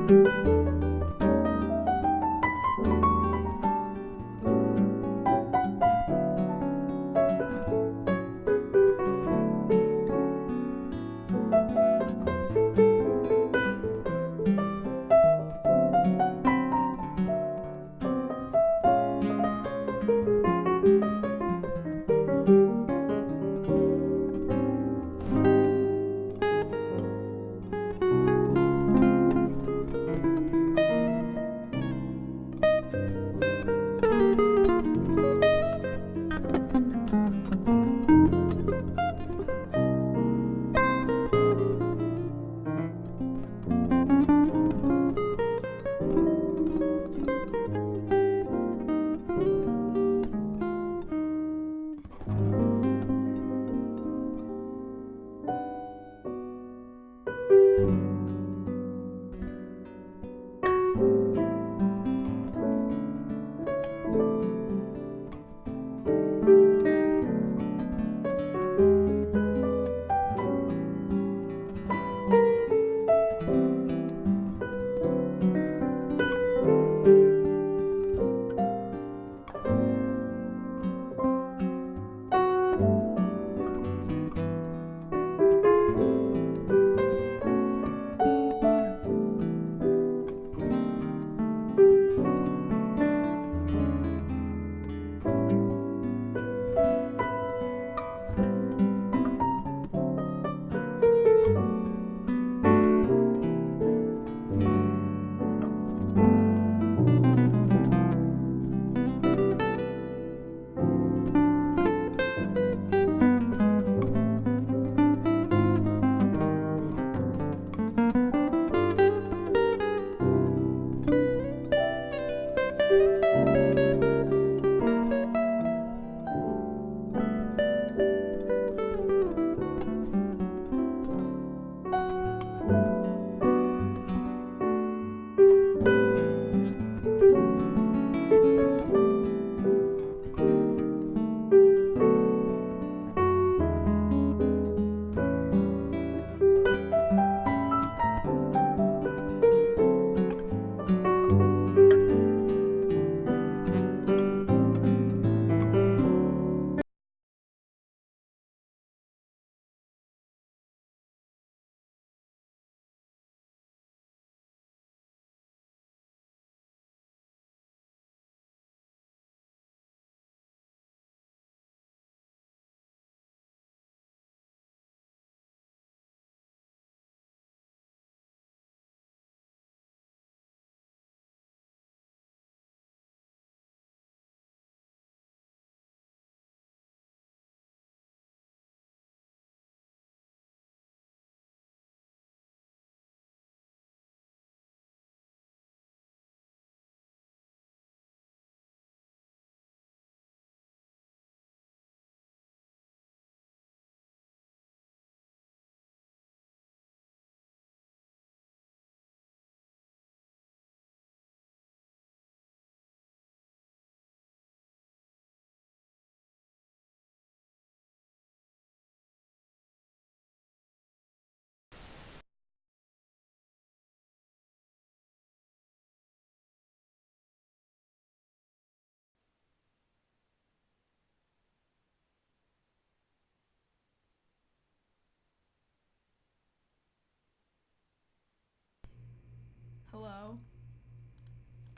Hello?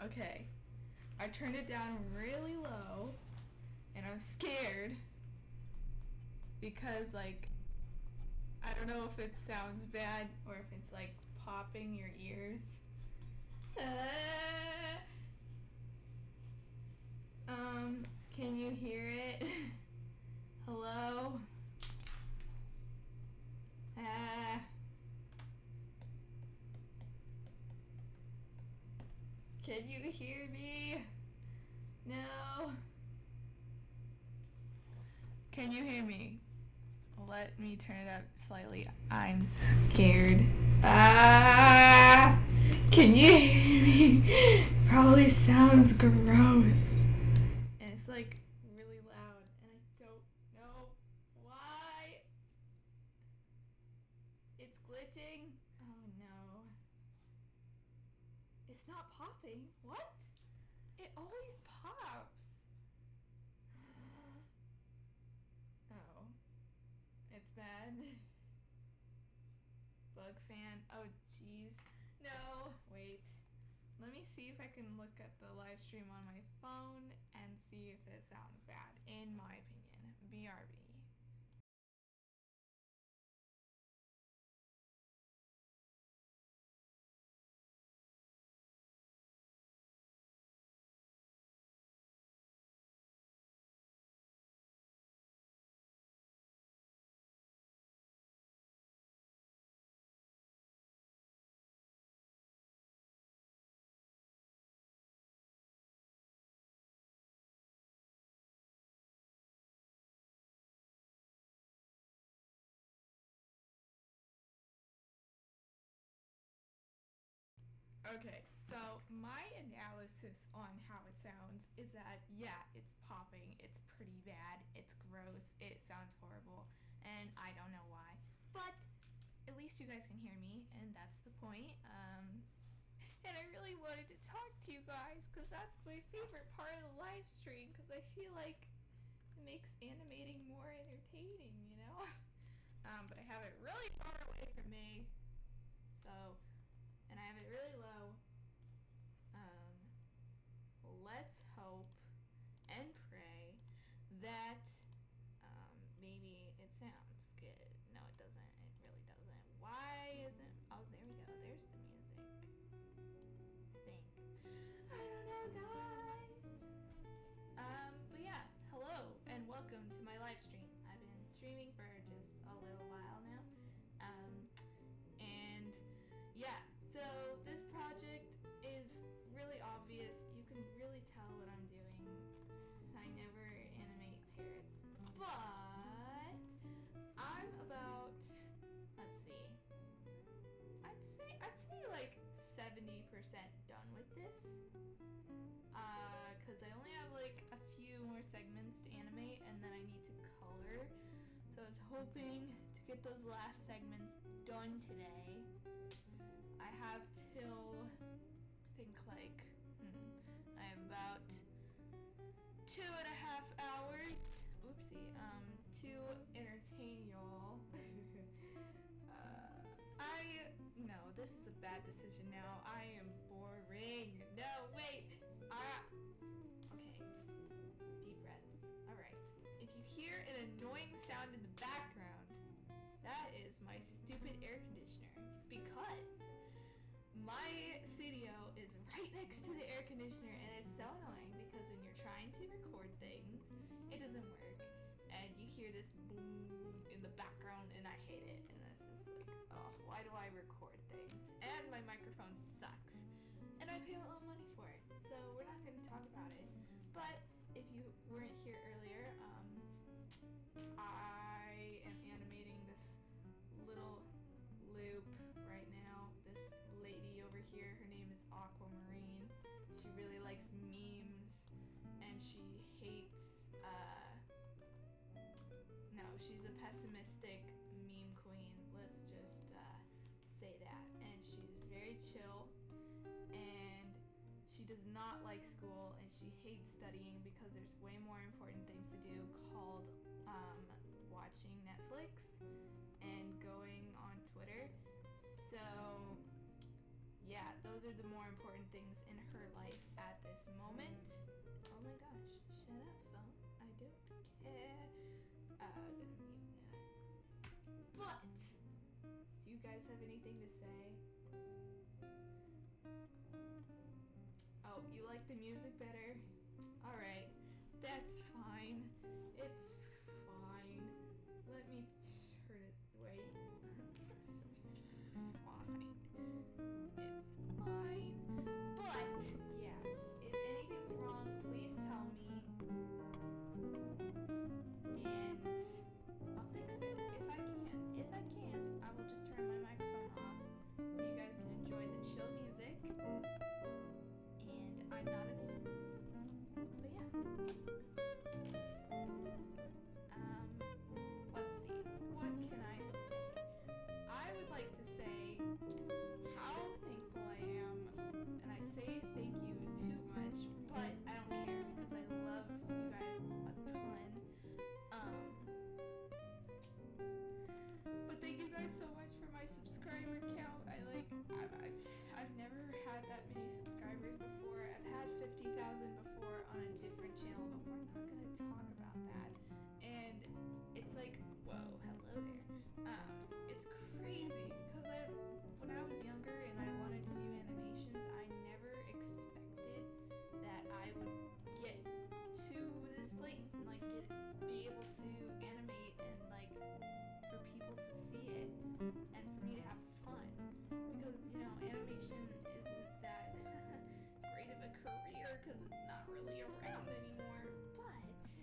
Okay. I turned it down really low and I'm scared because, like, I don't know if it sounds bad or if it's like popping your ears. Can you hear it? Hello? Can you hear me? No? Can you hear me? Let me turn it up slightly. I'm scared. Can you hear me? Probably sounds gross. And it's like really loud, and I don't know why. It's glitching. Oh no. not popping. What? It always pops. Oh. It's bad. Bug fan. Oh, jeez. No. Wait. Let me see if I can look at the live stream on my phone and see if it sounds bad, in my opinion. BRB. Okay, so my analysis on how it sounds is that, yeah, it's popping, it's pretty bad, it's gross, it sounds horrible, and I don't know why. But at least you guys can hear me, and that's the point. And I really wanted to talk to you guys, because that's my favorite part of the live stream, because I feel like it makes animating more entertaining, you know? But I have it really far away from me, so... and I have it really low. Let's hope and pray that maybe it sounds good. No, it doesn't. It really doesn't. Why isn't... oh, there we go. There's the music. I think. I don't know, guys. But yeah, hello and welcome to my live stream. I've been streaming for just a little while now. And yeah, so this project is really obvious. You can really tell what I'm doing. I never animate parrots, but I'm about, let's see, I'd say like 70% done with this. Cause I only have like a few more segments to animate and then I need to color. So I was hoping to get those last segments done today. I have till, I think like, I have about 2.5 hours, oopsie, to entertain y'all. No, this is a bad decision now. I am boring. No, wait, okay, deep breaths. Alright, if you hear an annoying sound in the background, that is my stupid air conditioner, because my studio is right next to the air conditioner and it's so annoying because when you're trying to record things, it doesn't work and you hear this boom in the background and I hate it, and this is like, oh, why do I record things? And my microphone sucks and I pay a lot of money for it, so we're not going to talk about it. But if you weren't here earlier, I am animating this little loop right now. This lady over here, her name is Aquamarine. She really likes memes and she hates, no, she's a pessimistic meme queen, let's just say that. And she's very chill and she does not like school and she hates studying because there's way more important things to do, called watching Netflix and going on Twitter. So yeah, those are the more important things in her life at this moment. Oh my gosh, shut up, phone. I don't care. I'm gonna mute that. But do you guys have anything to say? Oh, you like the music better? Alright, that's fine. It's fine. Let me turn it. Wait. It's fine. It's fine. But, yeah, if anything's wrong, please tell me. And I'll fix it if I can. If I can't, I will just turn my microphone off so you guys can enjoy the chill music. And I'm not a nuisance. But yeah.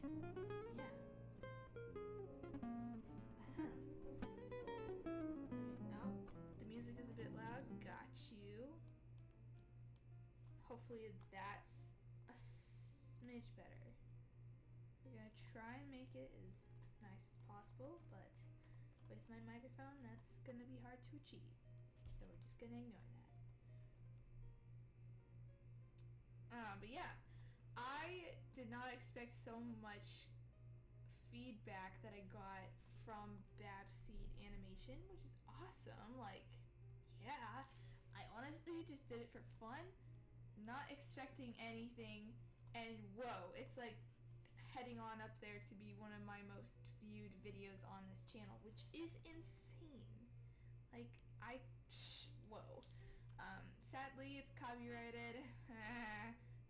yeah. Oh, the music is a bit loud. Got you. Hopefully that's a smidge better. We're gonna try and make it as nice as possible, but with my microphone, that's gonna be hard to achieve. So we're just gonna ignore that. But yeah, I did not expect so much feedback that I got from Babseed Animation, which is awesome. Like, yeah, I honestly just did it for fun, not expecting anything, and whoa, it's like heading on up there to be one of my most viewed videos on this channel, which is insane. Like, whoa. Sadly, it's copyrighted,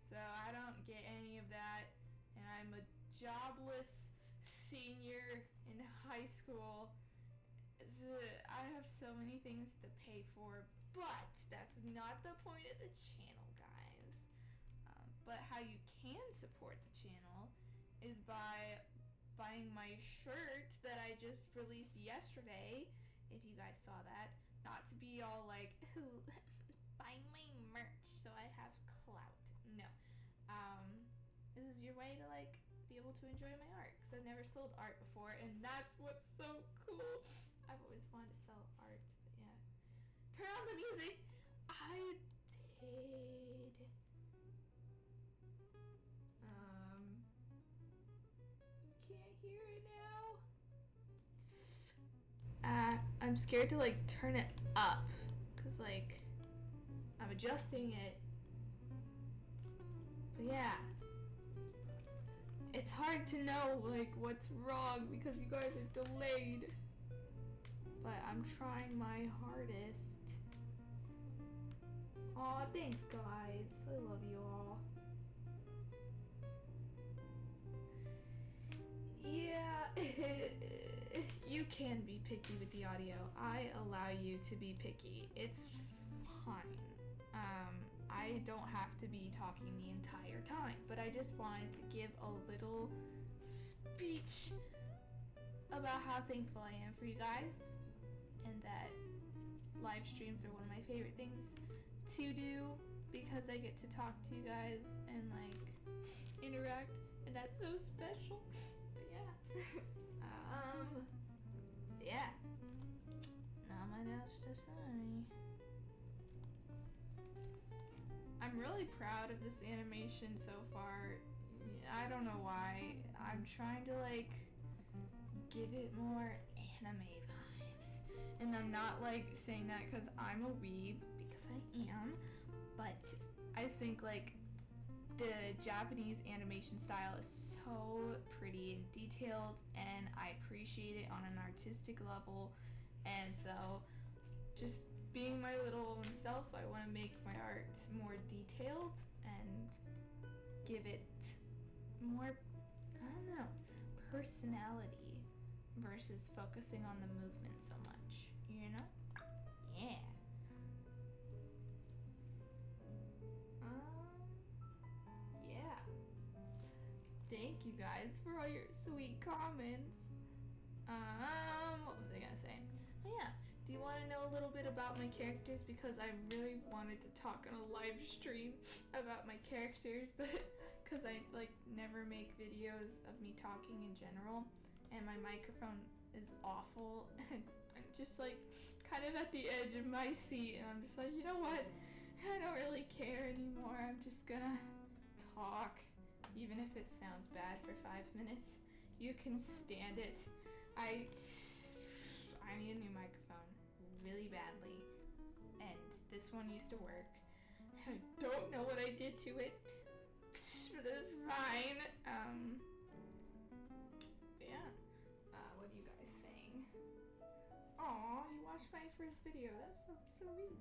so I don't get any of that, and I'm a jobless senior in high school. I have so many things to pay for, but that's not the point of the channel, guys. But how you can support the channel is by buying my shirt that I just released yesterday, if you guys saw that. Not to be all like, ooh, buying my merch so I have clout. No. This is your way to like be able to enjoy my art, because I've never sold art before, and that's what's so cool. I've always wanted to sell art, but yeah. Turn on the music! I did. You can't hear it now. I'm scared to like turn it up, because like I'm adjusting it. But yeah. It's hard to know like what's wrong because you guys are delayed. But I'm trying my hardest. Aw, thanks guys. I love you all. Yeah, you can be picky with the audio. I allow you to be picky. It's fine. I don't have to be talking the entire time, but I just wanted to give a little speech about how thankful I am for you guys, and that live streams are one of my favorite things to do because I get to talk to you guys and like interact, and that's so special. But yeah. Yeah. Not much else to say. I'm really proud of this animation so far. I don't know why. I'm trying to like give it more anime vibes. And I'm not like saying that because I'm a weeb, because I am, but I just think like the Japanese animation style is so pretty and detailed, and I appreciate it on an artistic level. And so just being my little own self, I want to make my art more detailed and give it more, I don't know, personality versus focusing on the movement so much, you know? Yeah. Yeah. Thank you guys for all your sweet comments. What was I gonna say? Oh yeah. Do you want to know a little bit about my characters? Because I really wanted to talk on a live stream about my characters, but because I like never make videos of me talking in general, and my microphone is awful, and I'm just like kind of at the edge of my seat, and I'm just like, you know what? I don't really care anymore. I'm just gonna talk, even if it sounds bad for 5 minutes. You can stand it. I need a new microphone really badly, and this one used to work. I don't know what I did to it, but it's fine. Yeah. What are you guys saying? Aw, you watched my first video. That's so sweet.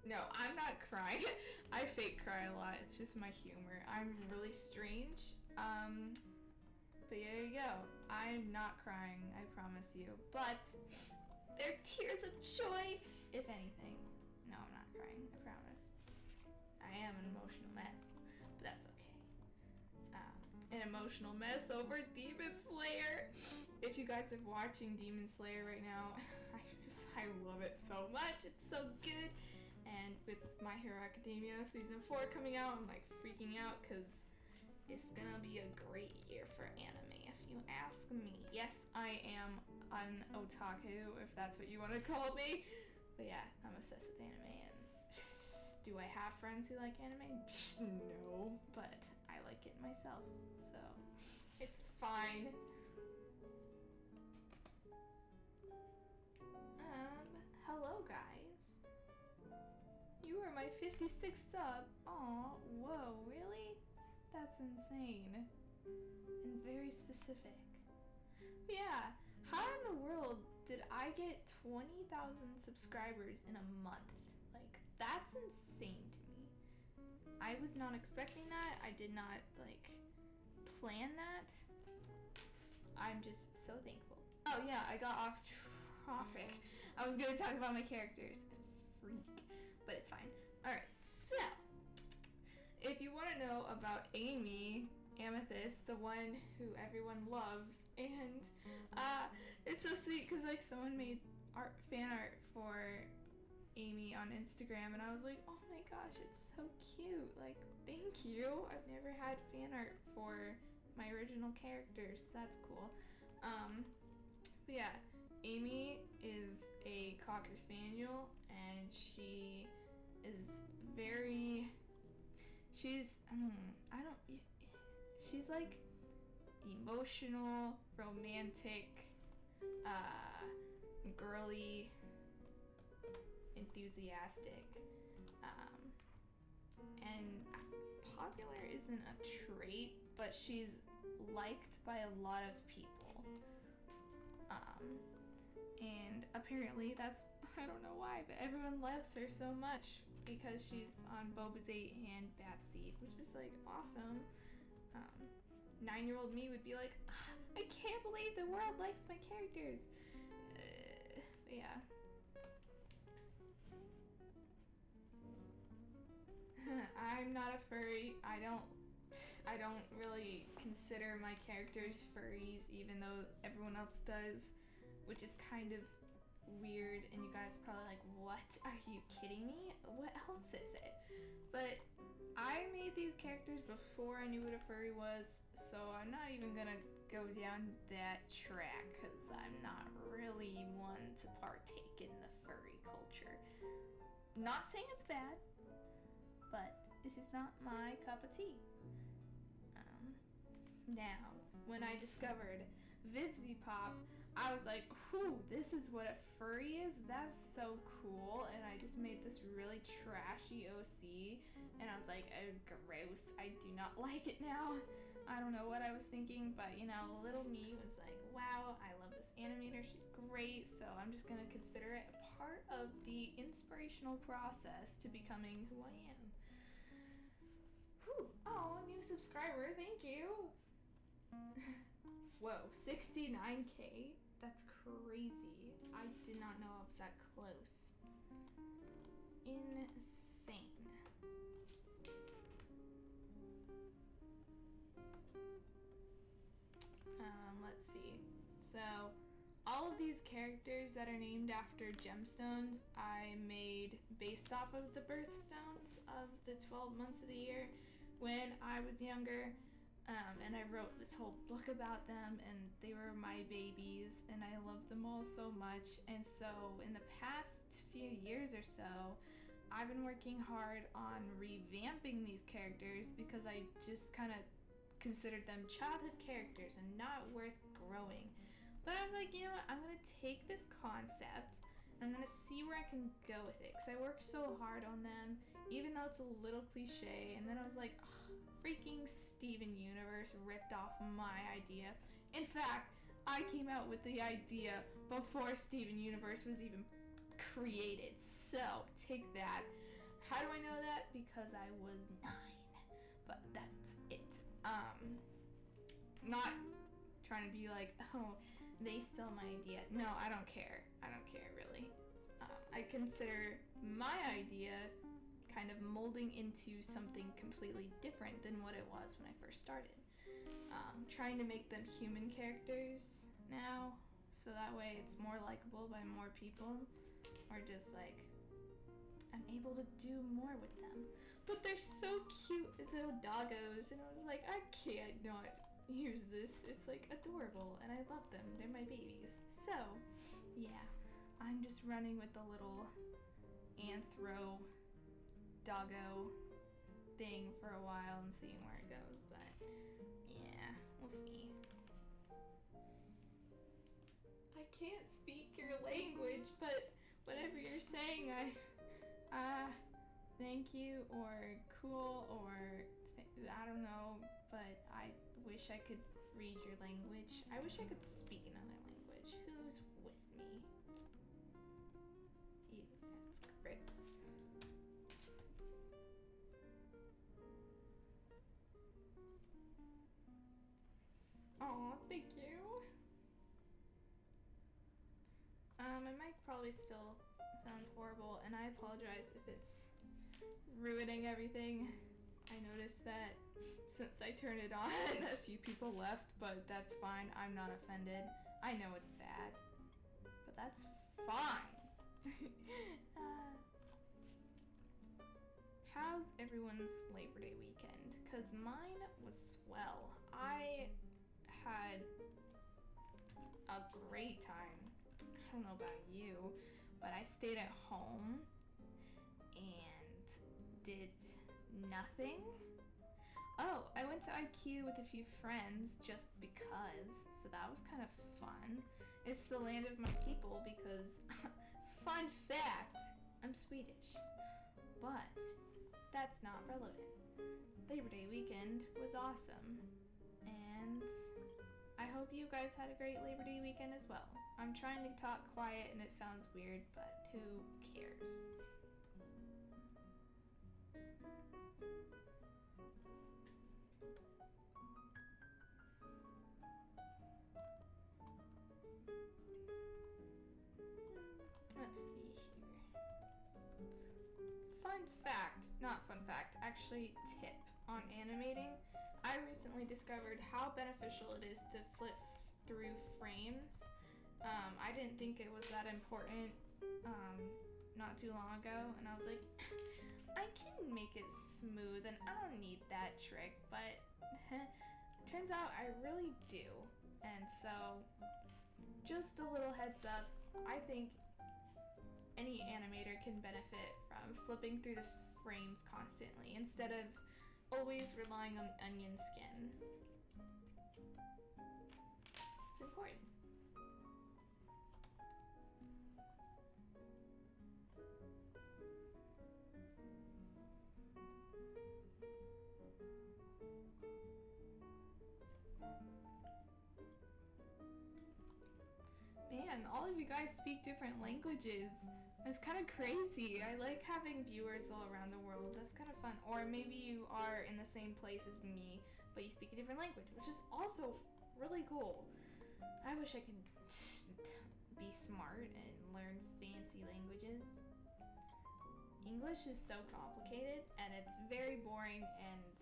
No, I'm not crying. I fake cry a lot. It's just my humor. I'm really strange. But there you go. I'm not crying, I promise you. But they're tears of joy, if anything. No, I'm not crying, I promise. I am an emotional mess, but that's okay. an emotional mess over Demon Slayer. If you guys are watching Demon Slayer right now, I love it so much. It's so good. And with My Hero Academia Season 4 coming out, I'm like freaking out because it's gonna be a great year for anime, if you ask me. Yes, I am an otaku, if that's what you want to call me. But yeah, I'm obsessed with anime, and do I have friends who like anime? No, but I like it myself, so it's fine. Hello guys. You are my 56th sub. Aw, whoa, really? That's insane. And very specific. But yeah, how in the world did I get 20,000 subscribers in a month? Like, that's insane to me. I was not expecting that. I did not, like, plan that. I'm just so thankful. Oh yeah, I got off topic. I was gonna talk about my characters. Freak. But it's fine. Alright, so if you want to know about Amy Amethyst, the one who everyone loves, and it's so sweet because like someone made fan art for Amy on Instagram, and I was like, oh my gosh, it's so cute. Like, thank you. I've never had fan art for my original characters. That's cool. But yeah, Amy is a Cocker Spaniel, and she is very, she's like emotional, romantic, girly, enthusiastic, and popular isn't a trait, but she's liked by a lot of people. And apparently that's, I don't know why, but everyone loves her so much because she's on Boba's 8 and Babseed, which is like awesome. 9-year-old me would be like, I can't believe the world likes my characters. But yeah. I'm not a furry. I don't really consider my characters furries, even though everyone else does, which is kind of weird, and you guys are probably like, what? Are you kidding me? What else is it? But I made these characters before I knew what a furry was, so I'm not even gonna go down that track because I'm not really one to partake in the furry culture. Not saying it's bad, but it's just not my cup of tea. Now, when I discovered Vivzy Pop, I was like, whew, this is what a furry is? That's so cool. And I just made this really trashy OC, and I was like, oh, gross, I do not like it now. I don't know what I was thinking, but you know, little me was like, wow, I love this animator, she's great, so I'm just gonna consider it a part of the inspirational process to becoming who I am. Whew, oh, new subscriber, thank you. Whoa, 69K? That's crazy. I did not know I was that close. Insane. Let's see. So, all of these characters that are named after gemstones I made based off of the birthstones of the 12 months of the year when I was younger. And I wrote this whole book about them, and they were my babies, and I love them all so much. And so in the past few years or so, I've been working hard on revamping these characters because I just kind of considered them childhood characters and not worth growing. But I was like, you know what, I'm going to take this concept and I'm going to see where I can go with it, because I worked so hard on them, even though it's a little cliche. And then I was like, freaking Steven Universe ripped off my idea. In fact, I came out with the idea before Steven Universe was even created. So, take that. How do I know that? Because I was 9. But that's it. Not trying to be like, oh, they stole my idea. No, I don't care. I don't care, really. I consider my idea kind of molding into something completely different than what it was when I first started. trying to make them human characters now, so that way it's more likable by more people, or just like I'm able to do more with them. But they're so cute as little doggos, and I was like, I can't not use this. It's like adorable, and I love them. They're my babies. So, yeah, I'm just running with the little anthro doggo thing for a while and seeing where it goes, but yeah, we'll see. I can't speak your language, but whatever you're saying, thank you, or cool, or I don't know, but I wish I could read your language. I wish I could speak another language. Who's with me? Ew, that's gross. Aw, thank you. My mic probably still sounds horrible, and I apologize if it's ruining everything. I noticed that since I turned it on, a few people left, but that's fine. I'm not offended. I know it's bad, but that's fine. How's everyone's Labor Day weekend? Because mine was swell. I had a great time. I don't know about you, but I stayed at home and did nothing. Oh, I went to IQ with a few friends just because, so that was kind of fun. It's the land of my people because, fun fact, I'm Swedish. But that's not relevant. Labor Day weekend was awesome, and I hope you guys had a great Labor Day weekend as well. I'm trying to talk quiet and it sounds weird, but who cares? Let's see here. Fun fact, not fun fact, actually tip on animating. I recently discovered how beneficial it is to flip through frames. I didn't think it was that important not too long ago, and I was like, I can make it smooth and I don't need that trick, but turns out I really do. And so, just a little heads up, I think any animator can benefit from flipping through the frames constantly instead of always relying on the onion skin. It's important. Man, all of you guys speak different languages. It's kind of crazy. I like having viewers all around the world. That's kind of fun. Or maybe you are in the same place as me, but you speak a different language, which is also really cool. I wish I could be smart and learn fancy languages. English is so complicated and it's very boring, and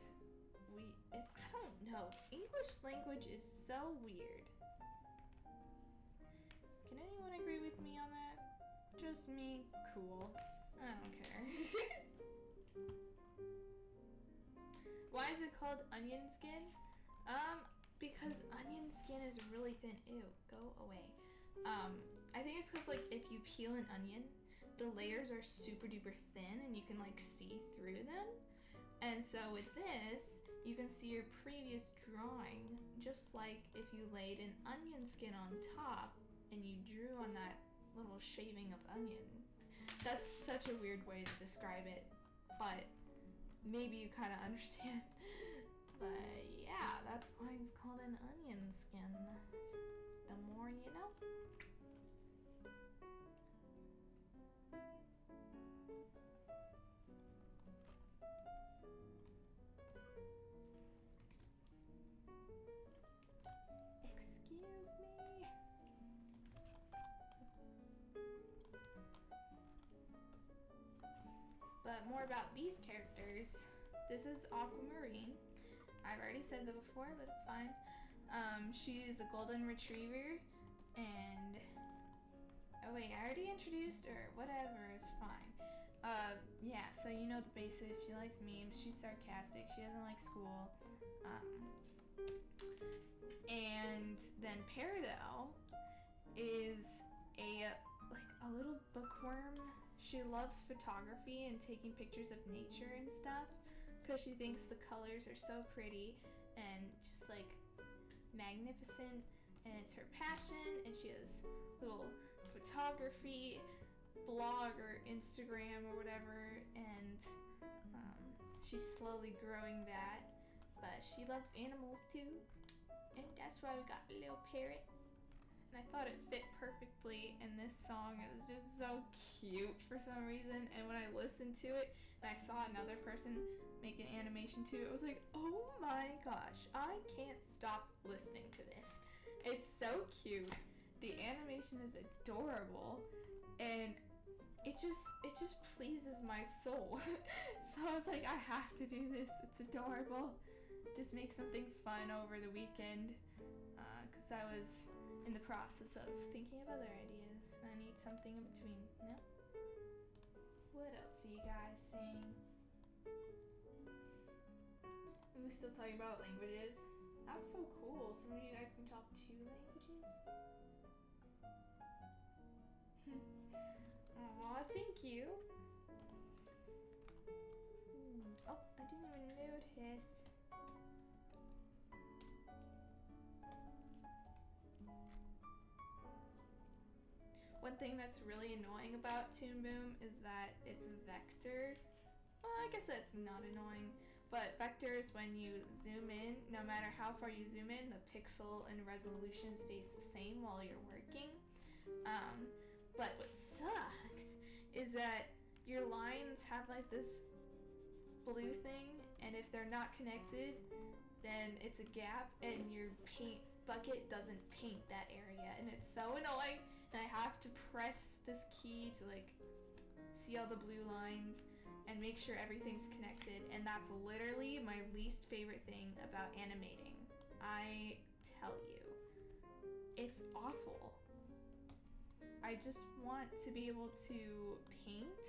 I don't know. English language is so weird. Can anyone agree with me on that? Just me? Cool. I don't care. Why is it called onion skin? Because onion skin is really thin. Ew, go away. I think it's because, like, if you peel an onion, the layers are super duper thin and you can, like, see through them. And so with this, you can see your previous drawing, just like if you laid an onion skin on top and you drew on that little shaving of onion. That's such a weird way to describe it, but maybe you kind of understand. But yeah, that's why it's called an onion skin. The more you know. Excuse me. But more about these characters. This is Aquamarine. I've already said that before, but it's fine. She is a golden retriever, and oh wait, I already introduced her. Whatever, it's fine. Yeah, so you know the basics. She likes memes. She's sarcastic. She doesn't like school. And then Peridot is a little bookworm. She loves photography and taking pictures of nature and stuff because she thinks the colors are so pretty and just like magnificent, and it's her passion. And she has little photography blog or Instagram or whatever, and she's slowly growing that, but she loves animals too, and that's why we got a little parrot. And I thought it fit perfectly in this song. It was just so cute for some reason, and when I listened to it and I saw another person make an animation too, it was like, oh my gosh, I can't stop listening to this. It's so cute. The animation is adorable, and it just pleases my soul. So I was like, I have to do this. It's adorable. Just make something fun over the weekend, because I was in the process of thinking of other ideas, and I need something in between, you know? What else are you guys saying? Are we still talking about languages? That's so cool. Some of you guys can talk 2 languages. Aw, thank you. Oh, I didn't even notice. One thing that's really annoying about Toon Boom is that it's vector. Well, I guess that's not annoying, but vector is when you zoom in, no matter how far you zoom in, the pixel and resolution stays the same while you're working. But what sucks is that your lines have like this blue thing, and if they're not connected, then it's a gap, and your paint bucket doesn't paint that area, and it's so annoying. And I have to press this key to like see all the blue lines and make sure everything's connected, and that's literally my least favorite thing about animating. I tell you, it's awful. I just want to be able to paint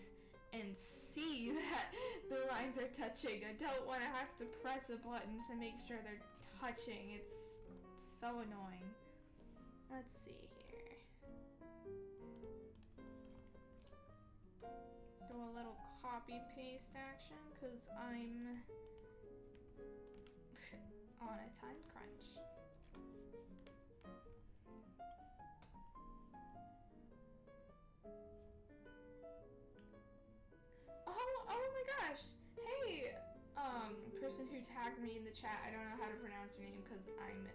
and see that the lines are touching. I don't want to have to press the buttons to make sure they're touching. It's so annoying. Let's see here. Do a little copy paste action because I'm on a time crunch. Oh my gosh! Hey, person who tagged me in the chat. I don't know how to pronounce your name because I'm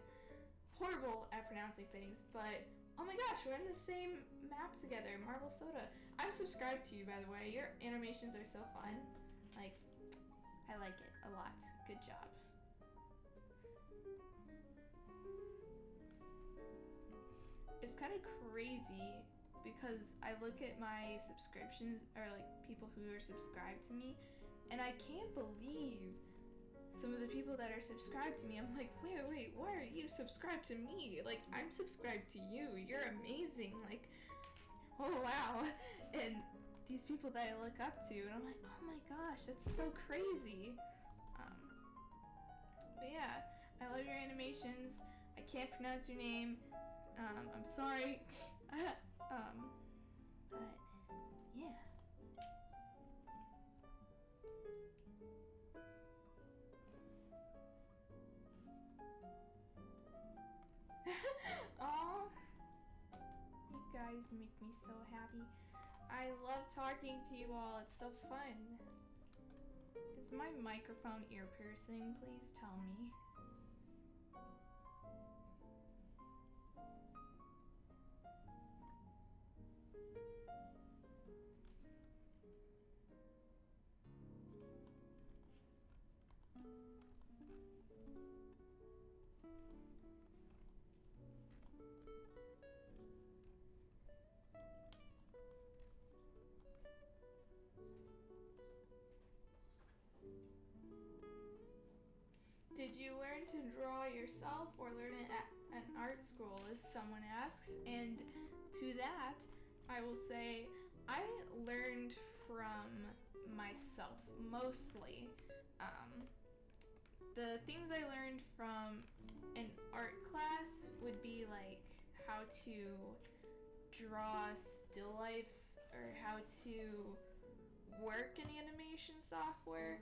horrible at pronouncing things, but oh my gosh, we're in the same map together, Marble Soda. I'm subscribed to you, by the way. Your animations are so fun. Like, I like it a lot. Good job. It's kind of crazy because I look at my subscriptions, or like people who are subscribed to me, and I can't believe some of the people that are subscribed to me. I'm like, wait, why are you subscribed to me? Like, I'm subscribed to you. You're amazing. Like, oh wow. And these people that I look up to, and I'm like, oh my gosh, that's so crazy. But yeah, I love your animations. I can't pronounce your name. I'm sorry. But yeah. Aw, you guys make me so happy. I love talking to you all. It's so fun. Is my microphone ear piercing? Please tell me. Did you or learn it at an art school, as someone asks? And to that, I will say I learned from myself mostly. The things I learned from an art class would be like how to draw still lifes or how to work in animation software.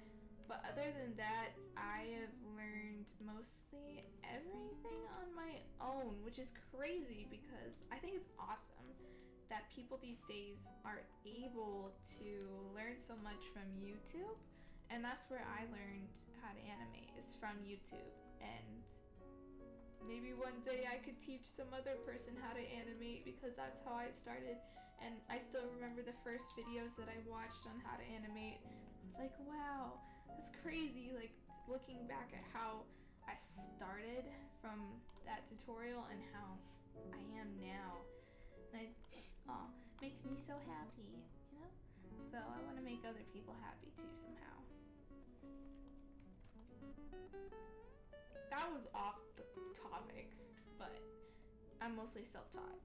But other than that, I have learned mostly everything on my own, which is crazy because I think it's awesome that people these days are able to learn so much from YouTube. And that's where I learned how to animate, is from YouTube. And maybe one day I could teach some other person how to animate, because that's how I started. And I still remember the first videos that I watched on how to animate. I was like, wow, that's crazy. Like, looking back at how I started from that tutorial and how I am now. And makes me so happy, you know? So I want to make other people happy too somehow. That was off the topic, but I'm mostly self-taught.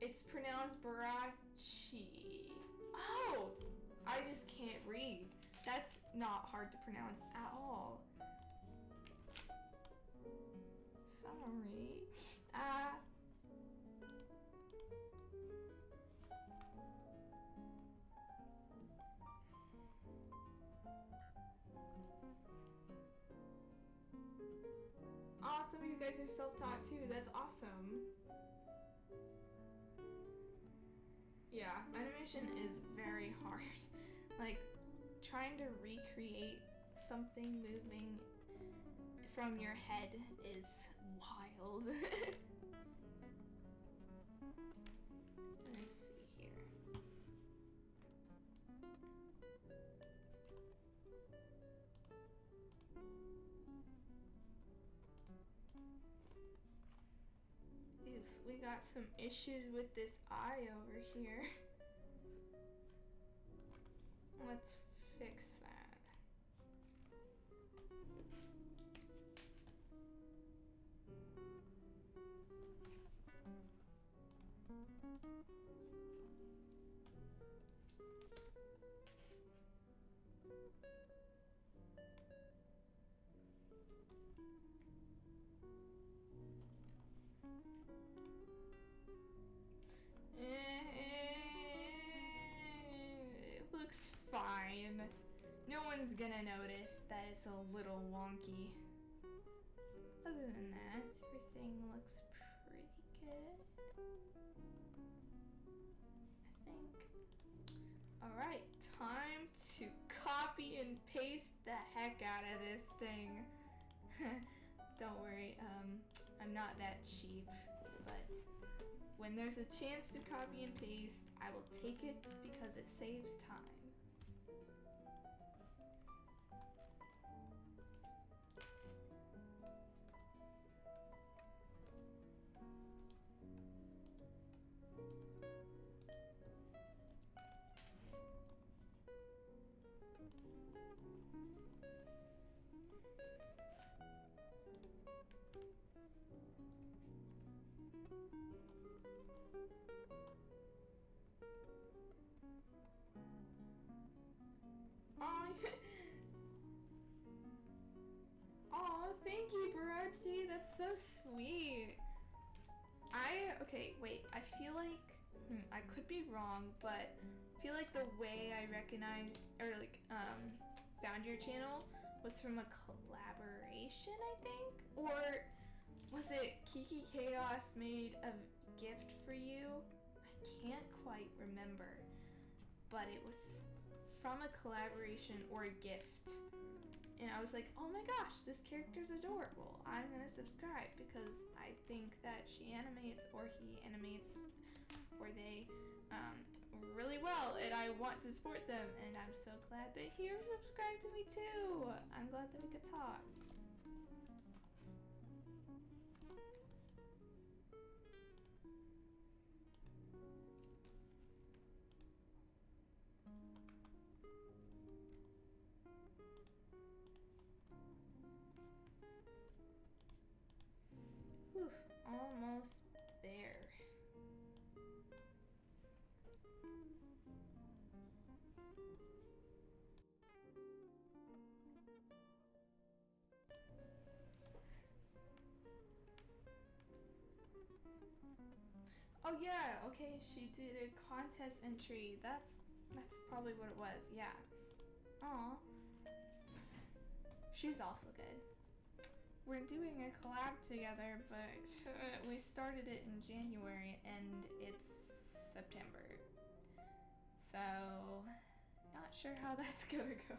It's pronounced Barachi. Oh, I just can't read. That's not hard to pronounce at all. Sorry. Awesome, you guys are self-taught too. That's awesome. Yeah, animation is very hard. Like, trying to recreate something moving from your head is wild. Let's see here. Oof, we got some issues with this eye over here. Let's fix that. It looks fine. No one's gonna notice that it's a little wonky. Other than that, everything looks pretty good, I think. Alright, time to copy and paste the heck out of this thing. Don't worry, I'm not that cheap, but when there's a chance to copy and paste, I will take it because it saves time. Oh, thank you, Barachi. That's so sweet. Okay, wait. I feel like, I could be wrong, but I feel like the way I recognized, or like, found your channel was from a collaboration, I think? Or was it Kiki Chaos made a gift for you? I can't quite remember, but it was from a collaboration or a gift. And I was like, oh my gosh, this character's adorable. I'm gonna subscribe because I think that she animates, or he animates, or they really well, and I want to support them. And I'm so glad that he subscribed to me too. I'm glad that we could talk. almost there. Oh yeah, okay, she did a contest entry. That's probably what it was, yeah. Aw. She's also good. We're doing a collab together, but we started it in January and it's September. So, not sure how that's gonna go.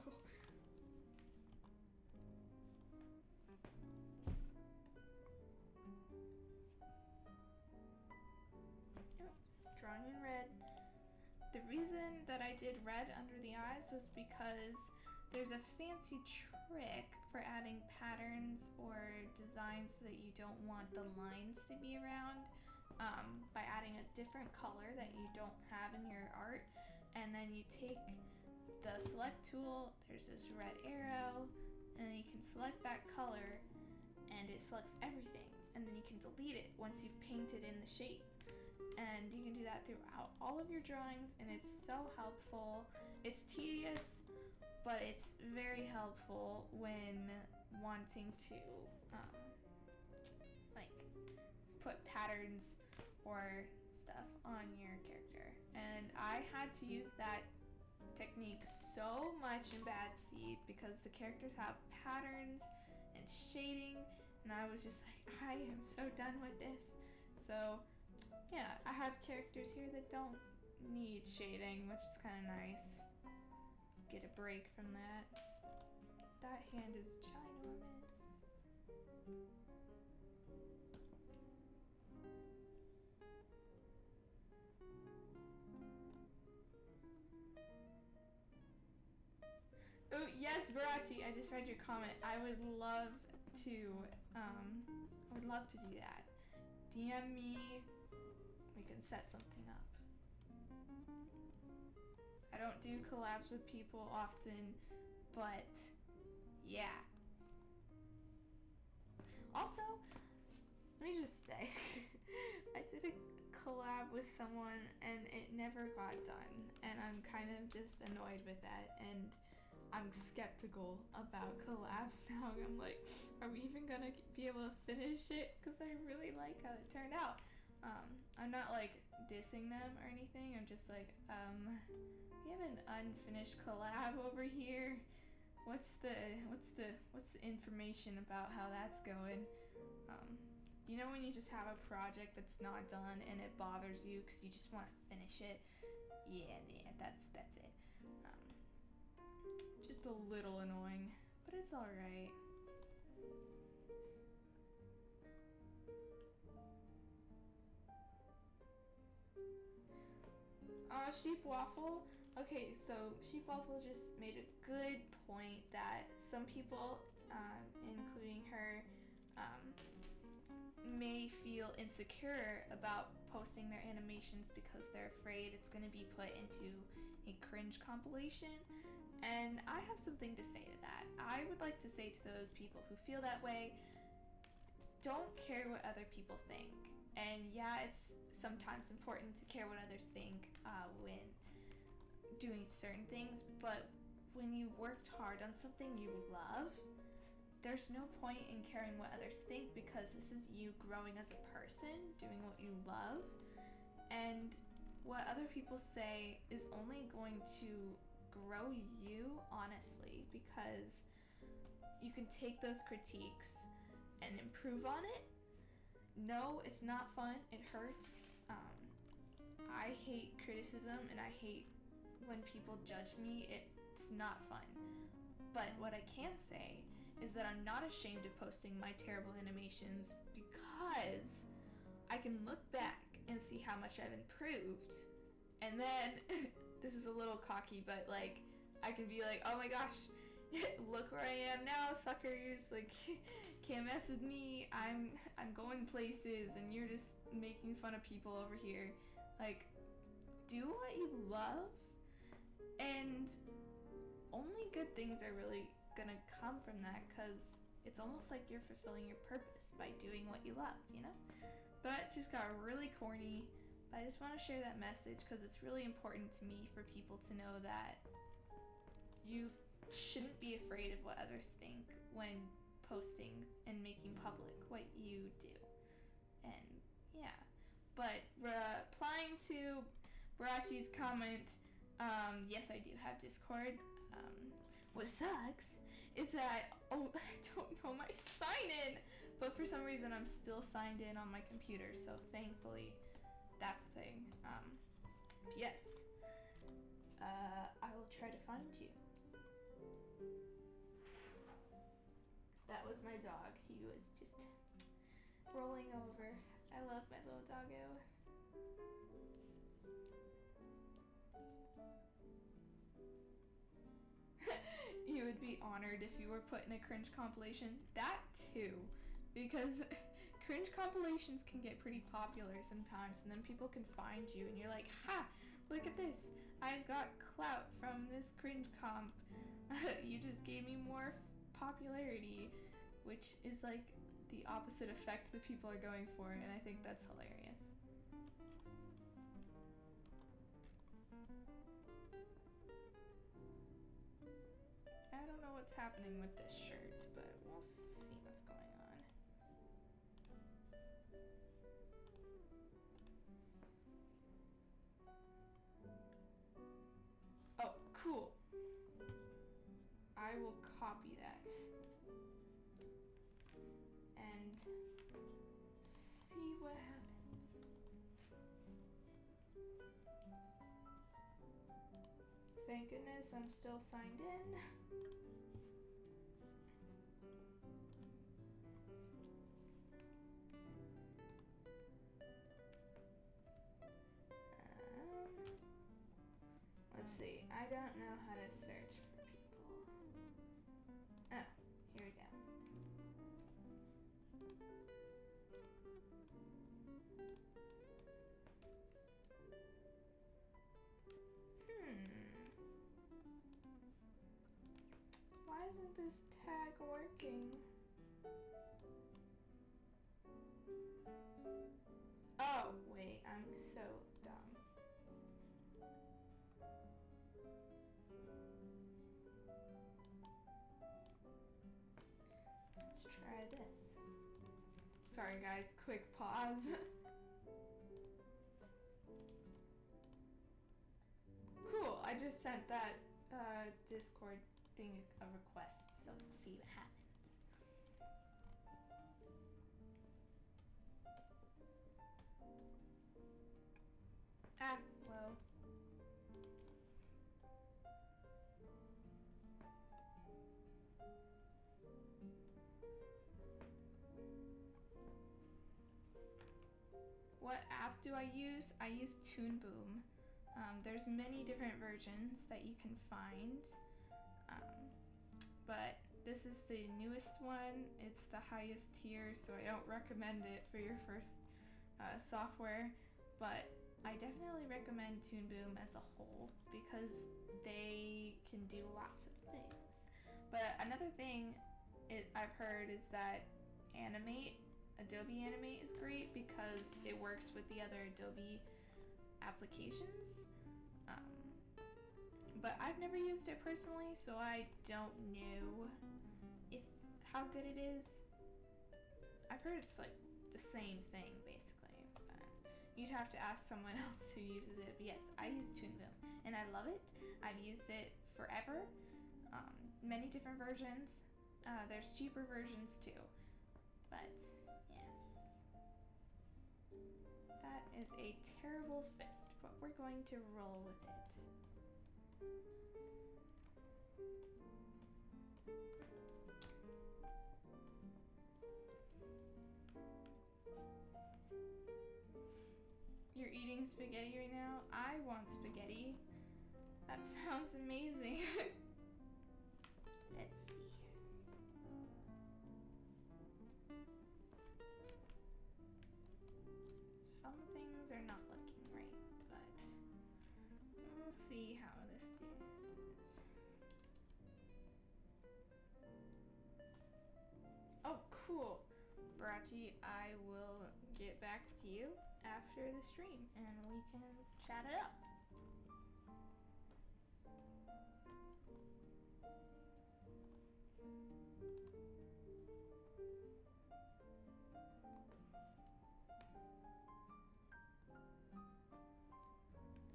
Drawing in red. The reason that I did red under the eyes was because there's a fancy trick for adding patterns or designs that you don't want the lines to be around, by adding a different color that you don't have in your art. And then you take the select tool, there's this red arrow, and then you can select that color and it selects everything. And then you can delete it once you've painted in the shape. And you can do that throughout all of your drawings, and it's so helpful. It's tedious, but it's very helpful when wanting to like put patterns or stuff on your character. And I had to use that technique so much in Bad Seed because the characters have patterns and shading, and I was just like, I am so done with this. So yeah, I have characters here that don't need shading, which is kind of nice. Get a break from that. That hand is ginormous. Oh yes, Virachi, I just read your comment. I would love to do that. DM me. We can set something up. I don't do collabs with people often, but yeah. Also, let me just say, I did a collab with someone and it never got done, and I'm kind of just annoyed with that, and I'm skeptical about collabs now. I'm like, are we even gonna be able to finish it? Because I really like how it turned out. I'm not like dissing them or anything. I'm just like, we have an unfinished collab over here. What's the information about how that's going? You know when you just have a project that's not done and it bothers you because you just want to finish it? Yeah, that's it. Just a little annoying, but it's alright. Sheep Waffle. Okay, so Sheep Waffle just made a good point that some people, including her, may feel insecure about posting their animations because they're afraid it's going to be put into a cringe compilation. And I have something to say to that. I would like to say to those people who feel that way, don't care what other people think. And yeah, it's sometimes important to care what others think when doing certain things, but when you've worked hard on something you love, there's no point in caring what others think, because this is you growing as a person, doing what you love, and what other people say is only going to grow you, honestly, because you can take those critiques and improve on it. No, it's not fun. It hurts. I hate criticism and I hate when people judge me. It's not fun. But what I can say is that I'm not ashamed of posting my terrible animations, because I can look back and see how much I've improved. And then, this is a little cocky, but like, I can be like, oh my gosh, look where I am now, suckers. Like, can't mess with me. I'm going places and you're just making fun of people over here. Like, do what you love, and only good things are really gonna come from that, because it's almost like you're fulfilling your purpose by doing what you love, you know? That just got really corny, but I just want to share that message because it's really important to me for people to know that you shouldn't be afraid of what others think when posting and making public what you do. And yeah, but replying to Barachi's comment, yes, I do have Discord. What sucks is that, I don't know my sign-in, but for some reason I'm still signed in on my computer, so thankfully that's a thing. Yes, I will try to find you. That was my dog. He was just rolling over. I love my little doggo. You would be honored if you were put in a cringe compilation. That too, because cringe compilations can get pretty popular sometimes, and then people can find you and you're like, ha, look at this, I've got clout from this cringe comp. You just gave me more popularity, which is like the opposite effect that people are going for, and I think that's hilarious. I don't know what's happening with this shirt, but we'll see what's going on. Oh, cool. I will copy that and see what happens. Thank goodness I'm still signed in. Let's see, I don't know how to search for people. Oh, here we go. Why isn't this tag working? Oh, wait, I'm so dumb. Let's try this. Sorry guys, quick pause. Cool, I just sent that Discord thing a request, so we'll see what happens. Ah, well. What app do I use? I use Toon. There's many different versions that you can find, but this is the newest one. It's the highest tier, so I don't recommend it for your first software, but I definitely recommend Toon as a whole because they can do lots of things. But another thing I've heard is that Adobe Animate is great because it works with the other Adobe applications. But I've never used it personally, so I don't know how good it is. I've heard it's like the same thing basically, but you'd have to ask someone else who uses it. But yes, I use Toon and I love it. I've used it forever. Many different versions. There's cheaper versions too, but yes, that is a terrible fist, but we're going to roll with it. You're eating spaghetti right now? I want spaghetti. That sounds amazing. Let's see here. Some things are not looking right, but we'll see how this is. cool. Barachi, I will get back to you after the stream and we can chat it up.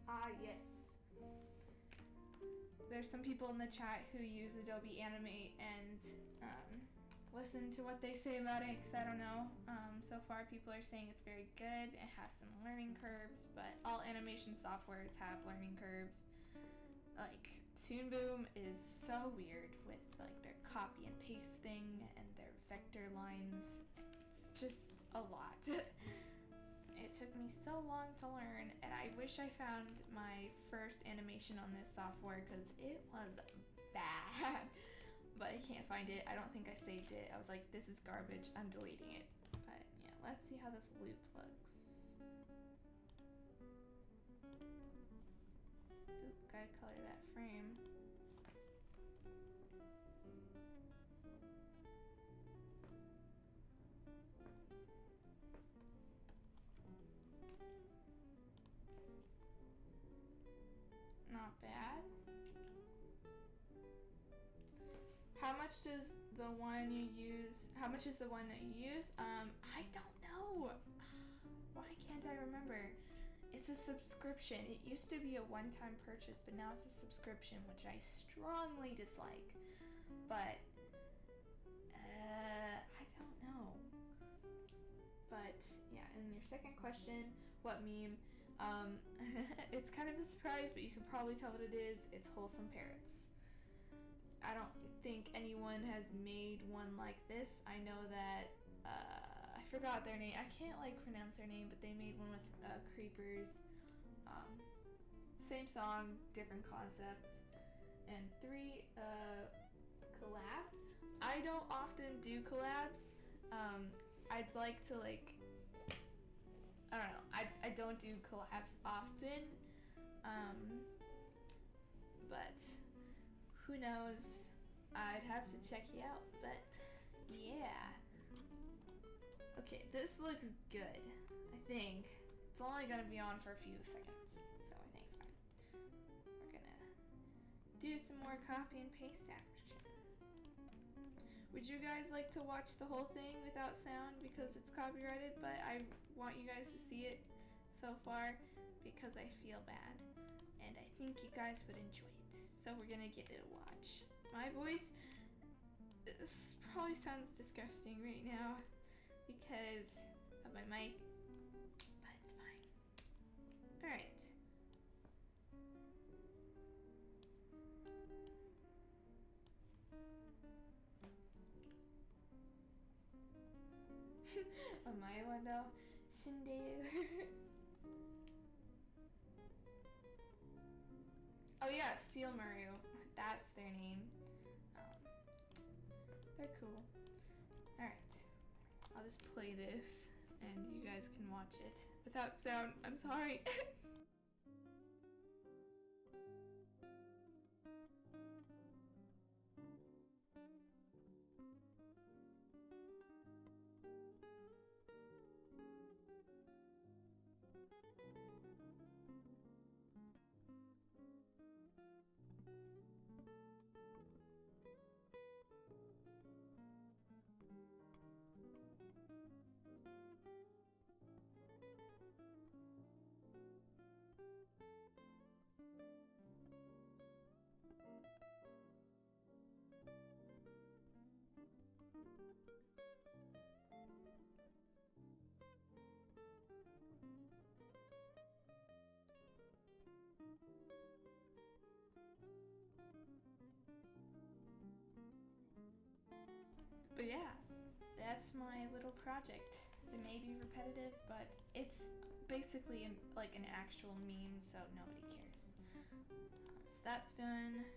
Ah, yes. There's some people in the chat who use Adobe Animate and listen to what they say about it, because I don't know. So far people are saying it's very good. It has some learning curves, but all animation softwares have learning curves. Like Toon Boom is so weird with like their copy and paste thing and their vector lines. It's just a lot. It took me so long to learn, and I wish I found my first animation on this software because it was bad. But I can't find it. I don't think I saved it. I was like, this is garbage. I'm deleting it. But yeah, let's see how this loop looks. Oop, gotta color that frame. Not bad. How much does the one you use, how much is the one that you use? I don't know. Why can't I remember? It's a subscription. It used to be a one-time purchase, but now it's a subscription, which I strongly dislike. But, I don't know. But, yeah, and your second question, what meme? It's kind of a surprise, but you can probably tell what it is. It's Wholesome Parrots. I don't think anyone has made one like this. I know that, I forgot their name. I can't like pronounce their name, but they made one with creepers. Same song, different concept. And 3, collab. I don't often do collabs. I'd like to like, I don't know. I don't do collabs often. But who knows? I'd have to check you out, but yeah. Okay, this looks good. I think it's only gonna be on for a few seconds, so I think it's fine. We're gonna do some more copy and paste action. Would you guys like to watch the whole thing without sound because it's copyrighted? But I want you guys to see it so far because I feel bad, and I think you guys would enjoy it. So we're gonna give it a watch. My voice probably sounds disgusting right now because of my mic, but it's fine. Alright. On my window, Shindeu. Oh yeah, Seal Mario. That's their name. They're cool. Alright. I'll just play this and you guys can watch it without sound. I'm sorry. But yeah, that's my little project. It may be repetitive, but it's basically like an actual meme, so nobody cares. So that's done.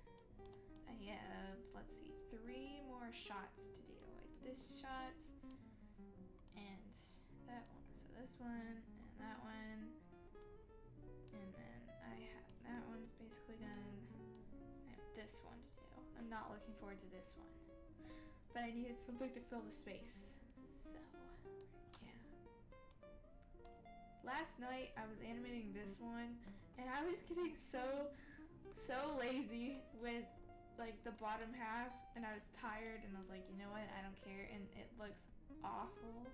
I have, let's see, 3 more shots to do. Like this shot, and that one. So this one, and that one. And then I have, that one's basically done. I have this one to do. I'm not looking forward to this one. But I needed something to fill the space. last night I was animating this one, and I was getting so lazy with like the bottom half, and I was tired, and I was like, you know what, I don't care, and it looks awful.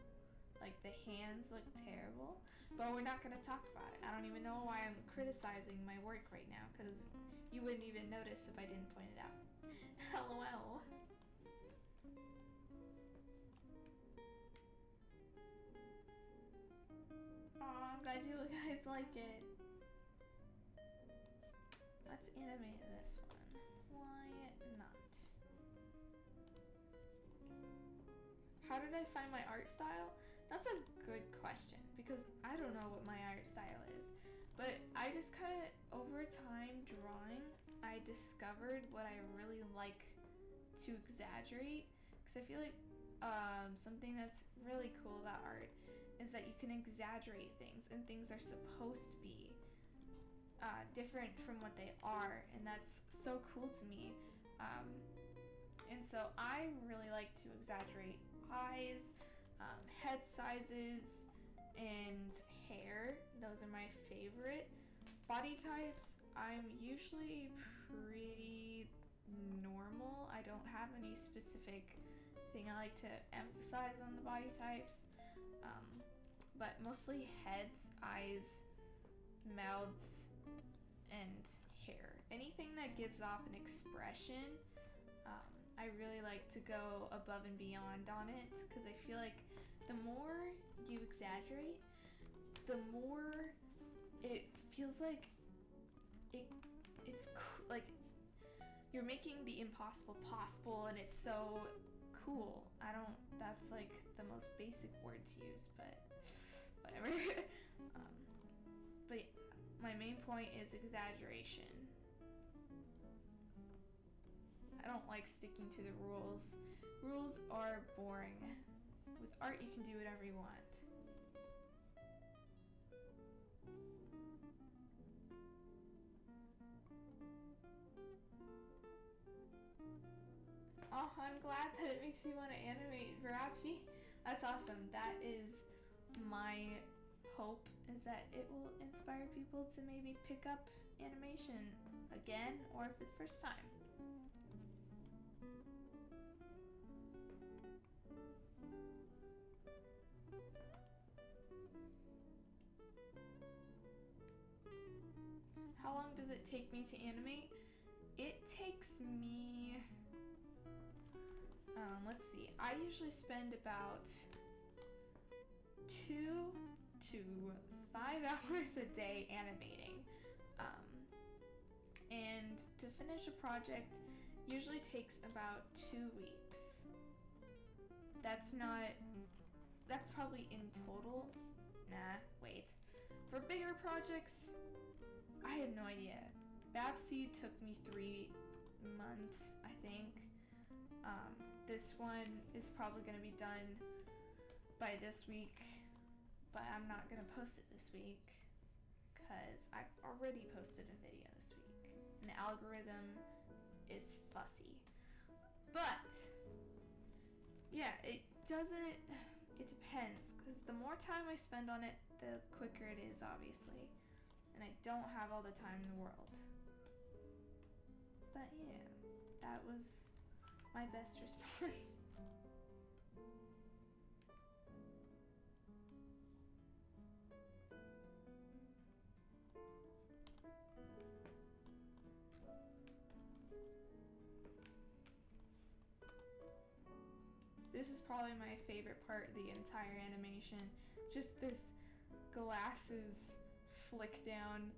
Like the hands look terrible, but we're not gonna talk about it. I don't even know why I'm criticizing my work right now, because you wouldn't even notice if I didn't point it out. LOL. Aw, I'm glad you guys like it. Let's animate this one. Why not? How did I find my art style? That's a good question, because I don't know what my art style is. But I just kind of, over time drawing, I discovered what I really like to exaggerate. Because I feel like something that's really cool about art is that you can exaggerate things, and things are supposed to be different from what they are, and that's so cool to me. And so I really like to exaggerate eyes, head sizes, and hair. Those are my favorite. Body types, I'm usually pretty normal. I don't have any specific thing I like to emphasize on the body types. But mostly heads, eyes, mouths, and hair. Anything that gives off an expression, I really like to go above and beyond on it, because I feel like the more you exaggerate, the more it feels like it's like you're making the impossible possible, and it's so cool. That's like the most basic word to use, but whatever. But my main point is exaggeration. I don't like sticking to the rules. Rules are boring. With art, you can do whatever you want. Oh, I'm glad that it makes you want to animate, Virachi. That's awesome. That is my hope, is that it will inspire people to maybe pick up animation again, or for the first time. How long does it take me to animate? It takes me, let's see, I usually spend about 2 to 5 hours a day animating. And to finish a project usually takes about 2 weeks. That's probably in total. Nah, wait. For bigger projects, I have no idea. Babsy took me 3 months, I think. This one is probably going to be done by this week, but I'm not going to post it this week because I've already posted a video this week, and the algorithm is fussy. But yeah, it depends, because the more time I spend on it, the quicker it is, obviously, and I don't have all the time in the world. But yeah, that was my best response. This is probably my favorite part of the entire animation. Just this glasses flick down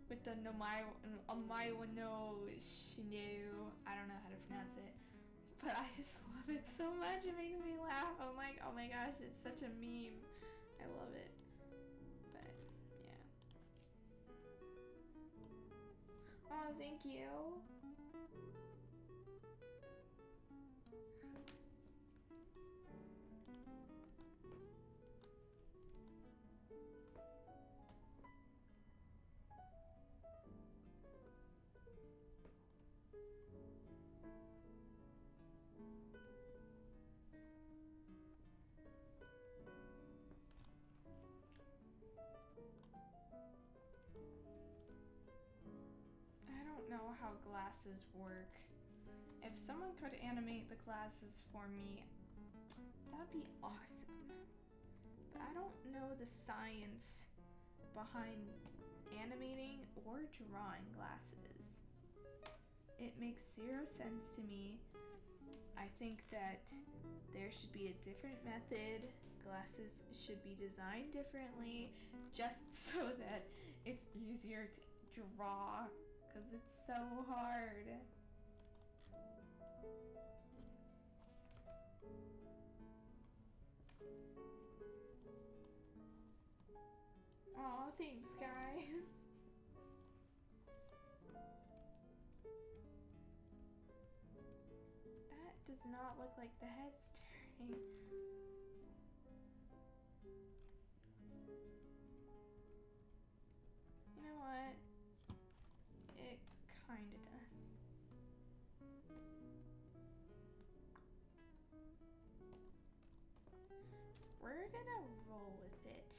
with the Omaiwa no Shineu. I don't know how to pronounce it, but I just love it so much. It makes me laugh. I'm like, oh my gosh, it's such a meme. I love it. But yeah. Oh, thank you. glasses work. If someone could animate the glasses for me, that'd be awesome. But I don't know the science behind animating or drawing glasses. It makes zero sense to me. I think that there should be a different method. Glasses should be designed differently just so that it's easier to draw, because it's so hard. Aw, thanks, guys. That does not look like the head's turning. You know what? It kinda does. We're gonna roll with it.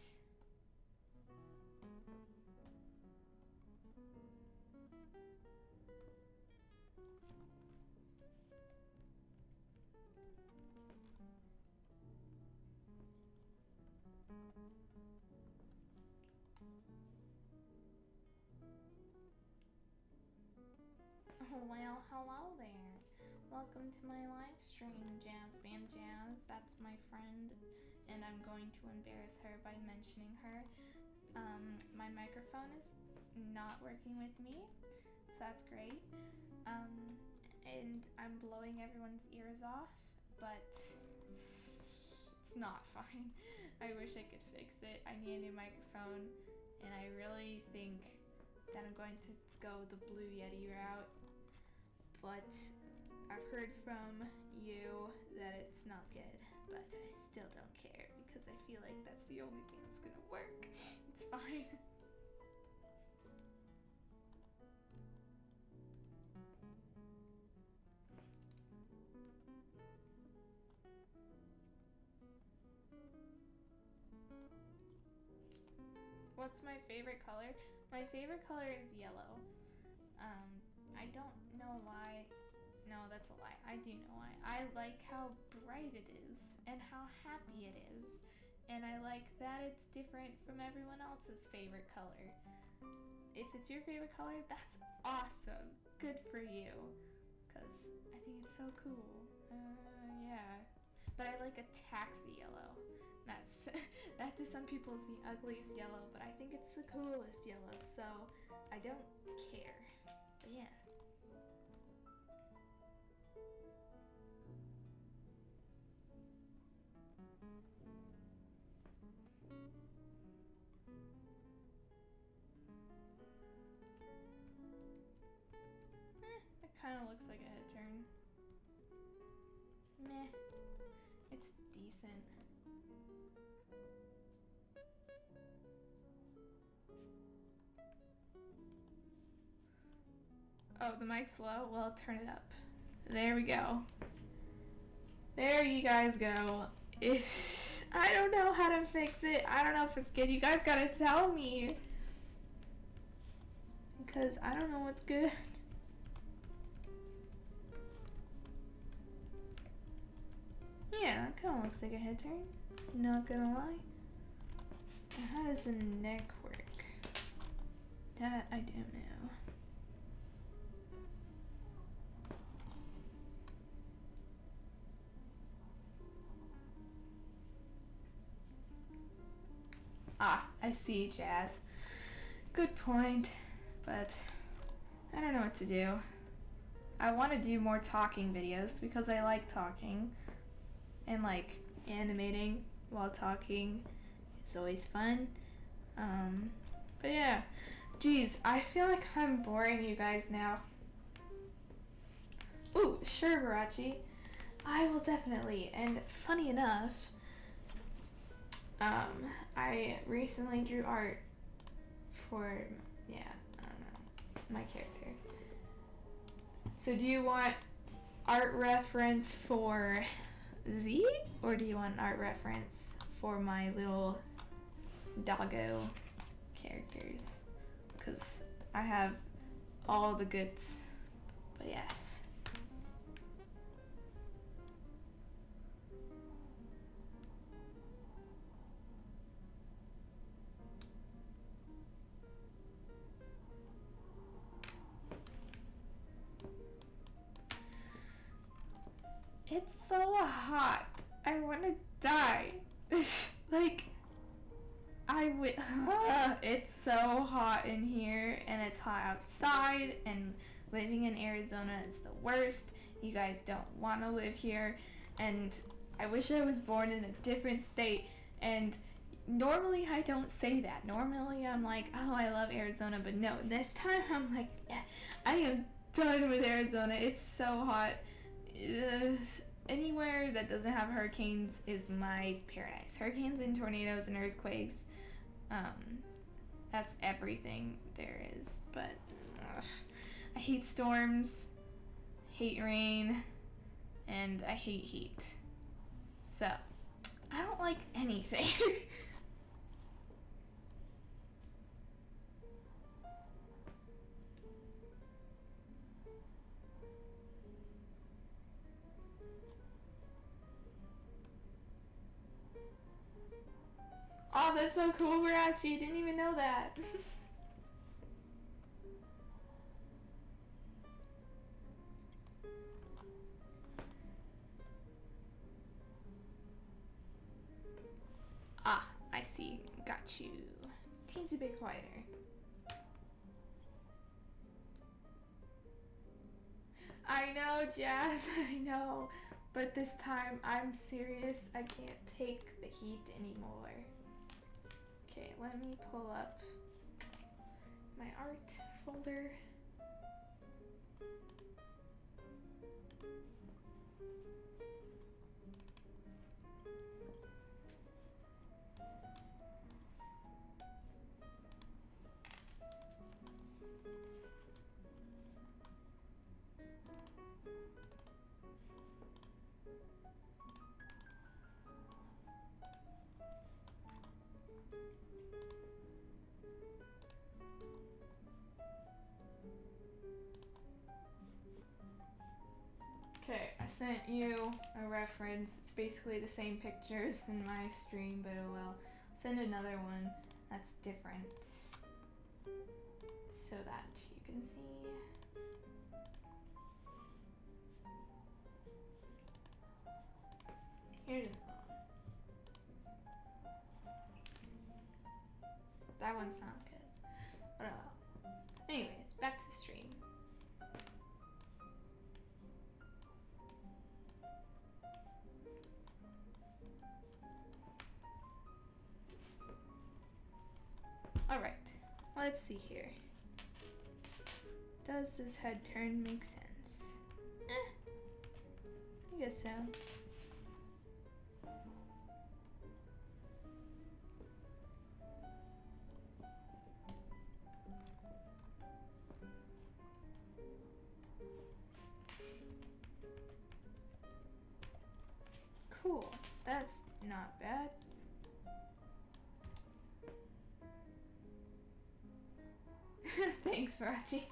Oh, well, hello there. Welcome to my live stream, Jazz Band Jazz. That's my friend, and I'm going to embarrass her by mentioning her. My microphone is not working with me, so that's great. And I'm blowing everyone's ears off, but it's not fine. I wish I could fix it. I need a new microphone, and I really think that I'm going to go the Blue Yeti route. But I've heard from you that it's not good, but I still don't care because I feel like that's the only thing that's gonna work. It's fine. What's my favorite color? My favorite color is yellow. I don't know why. No, that's a lie. I do know why. I like how bright it is and how happy it is. And I like that it's different from everyone else's favorite color. If it's your favorite color, that's awesome. Good for you. Because I think it's so cool. Yeah. But I like a taxi yellow. That to some people is the ugliest yellow, but I think it's the coolest yellow, so I don't care. But yeah. It kind of looks like a head turn. Meh. It's decent. Oh, the mic's low? Well, turn it up. There we go. There you guys go. I don't know how to fix it. I don't know if it's good. You guys gotta tell me. Because I don't know what's good. Yeah, that kind of looks like a head turn. Not gonna lie. How does the neck work? That I don't know. Ah, I see, Jazz. Good point, but I don't know what to do. I want to do more talking videos because I like talking, and like animating while talking is always fun. But yeah, geez, I feel like I'm boring you guys now. Ooh, sure, Barachi. I will definitely. And funny enough, I recently drew art for, I don't know, my character. So do you want art reference for Z, or do you want art reference for my little doggo characters? Because I have all the goods, But yes. It's so hot. I want to die. Like, it's so hot in here, and it's hot outside, and living in Arizona is the worst. You guys don't want to live here, and I wish I was born in a different state. And normally I don't say that. Normally I'm like, oh, I love Arizona, but no, this time I'm like, I am done with Arizona. It's so hot. Anywhere that doesn't have hurricanes is my paradise. Hurricanes and tornadoes and earthquakes, that's everything there is. But I hate storms, hate rain, and I hate heat. So I don't like anything. Oh, that's so cool, Warachi. Didn't even know that. Ah, I see. Got you. Teensy bit quieter. I know, Jazz. I know. But this time, I'm serious. I can't take the heat anymore. Okay, let me pull up my art folder. Okay, I sent you a reference. It's basically the same pictures in my stream, but oh well. Send another one that's different so that you can see. Here's another one. That one's not good. But oh well. Anyways, back to the stream. Alright, let's see here. Does this head turn make sense? I guess so. Cool, that's not bad. Thanks, Varachi.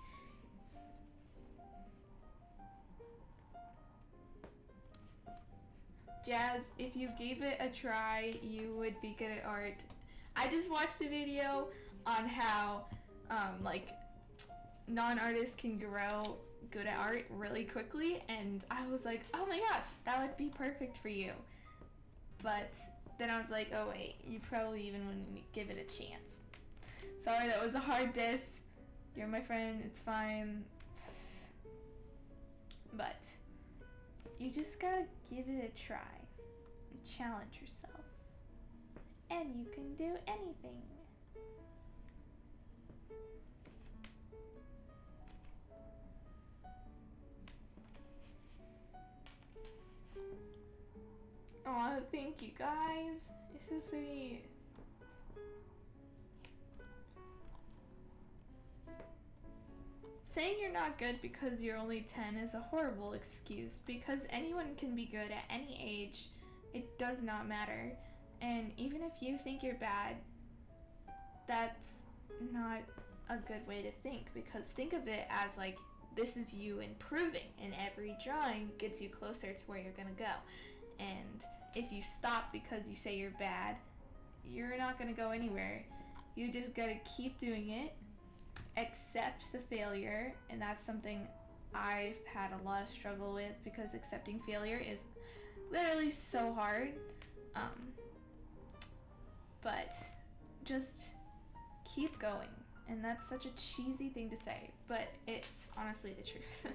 Jazz, if you gave it a try, you would be good at art. I just watched a video on how, like, non-artists can grow good at art really quickly, and I was like, oh my gosh, that would be perfect for you. But then I was like, oh wait, you probably even wouldn't give it a chance. Sorry, that was a hard diss. You're my friend, it's fine. But you just gotta give it a try and challenge yourself. And you can do anything. Aw, thank you guys. You're so sweet. Saying you're not good because you're only 10 is a horrible excuse, because anyone can be good at any age. It does not matter. And even if you think you're bad, that's not a good way to think, because think of it as like this is you improving, and every drawing gets you closer to where you're gonna go. And if you stop because you say you're bad, you're not gonna go anywhere. You just gotta keep doing it, accept the failure, and that's something I've had a lot of struggle with, because accepting failure is literally so hard. But just keep going. And that's such a cheesy thing to say, but it's honestly the truth.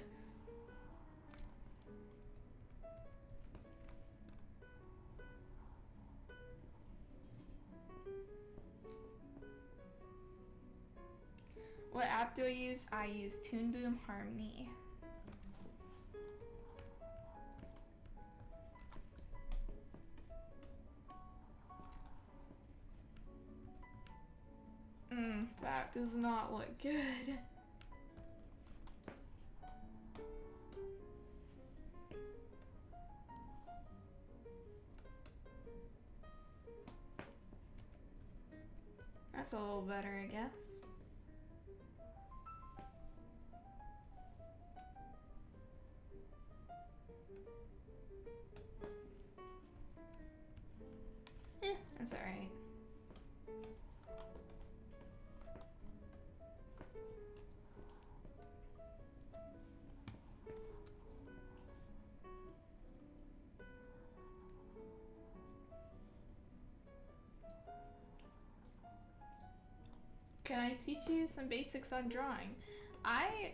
What app do I use? I use Toon Harmony. That does not look good. That's a little better, I guess. That's alright. Can I teach you some basics on drawing? I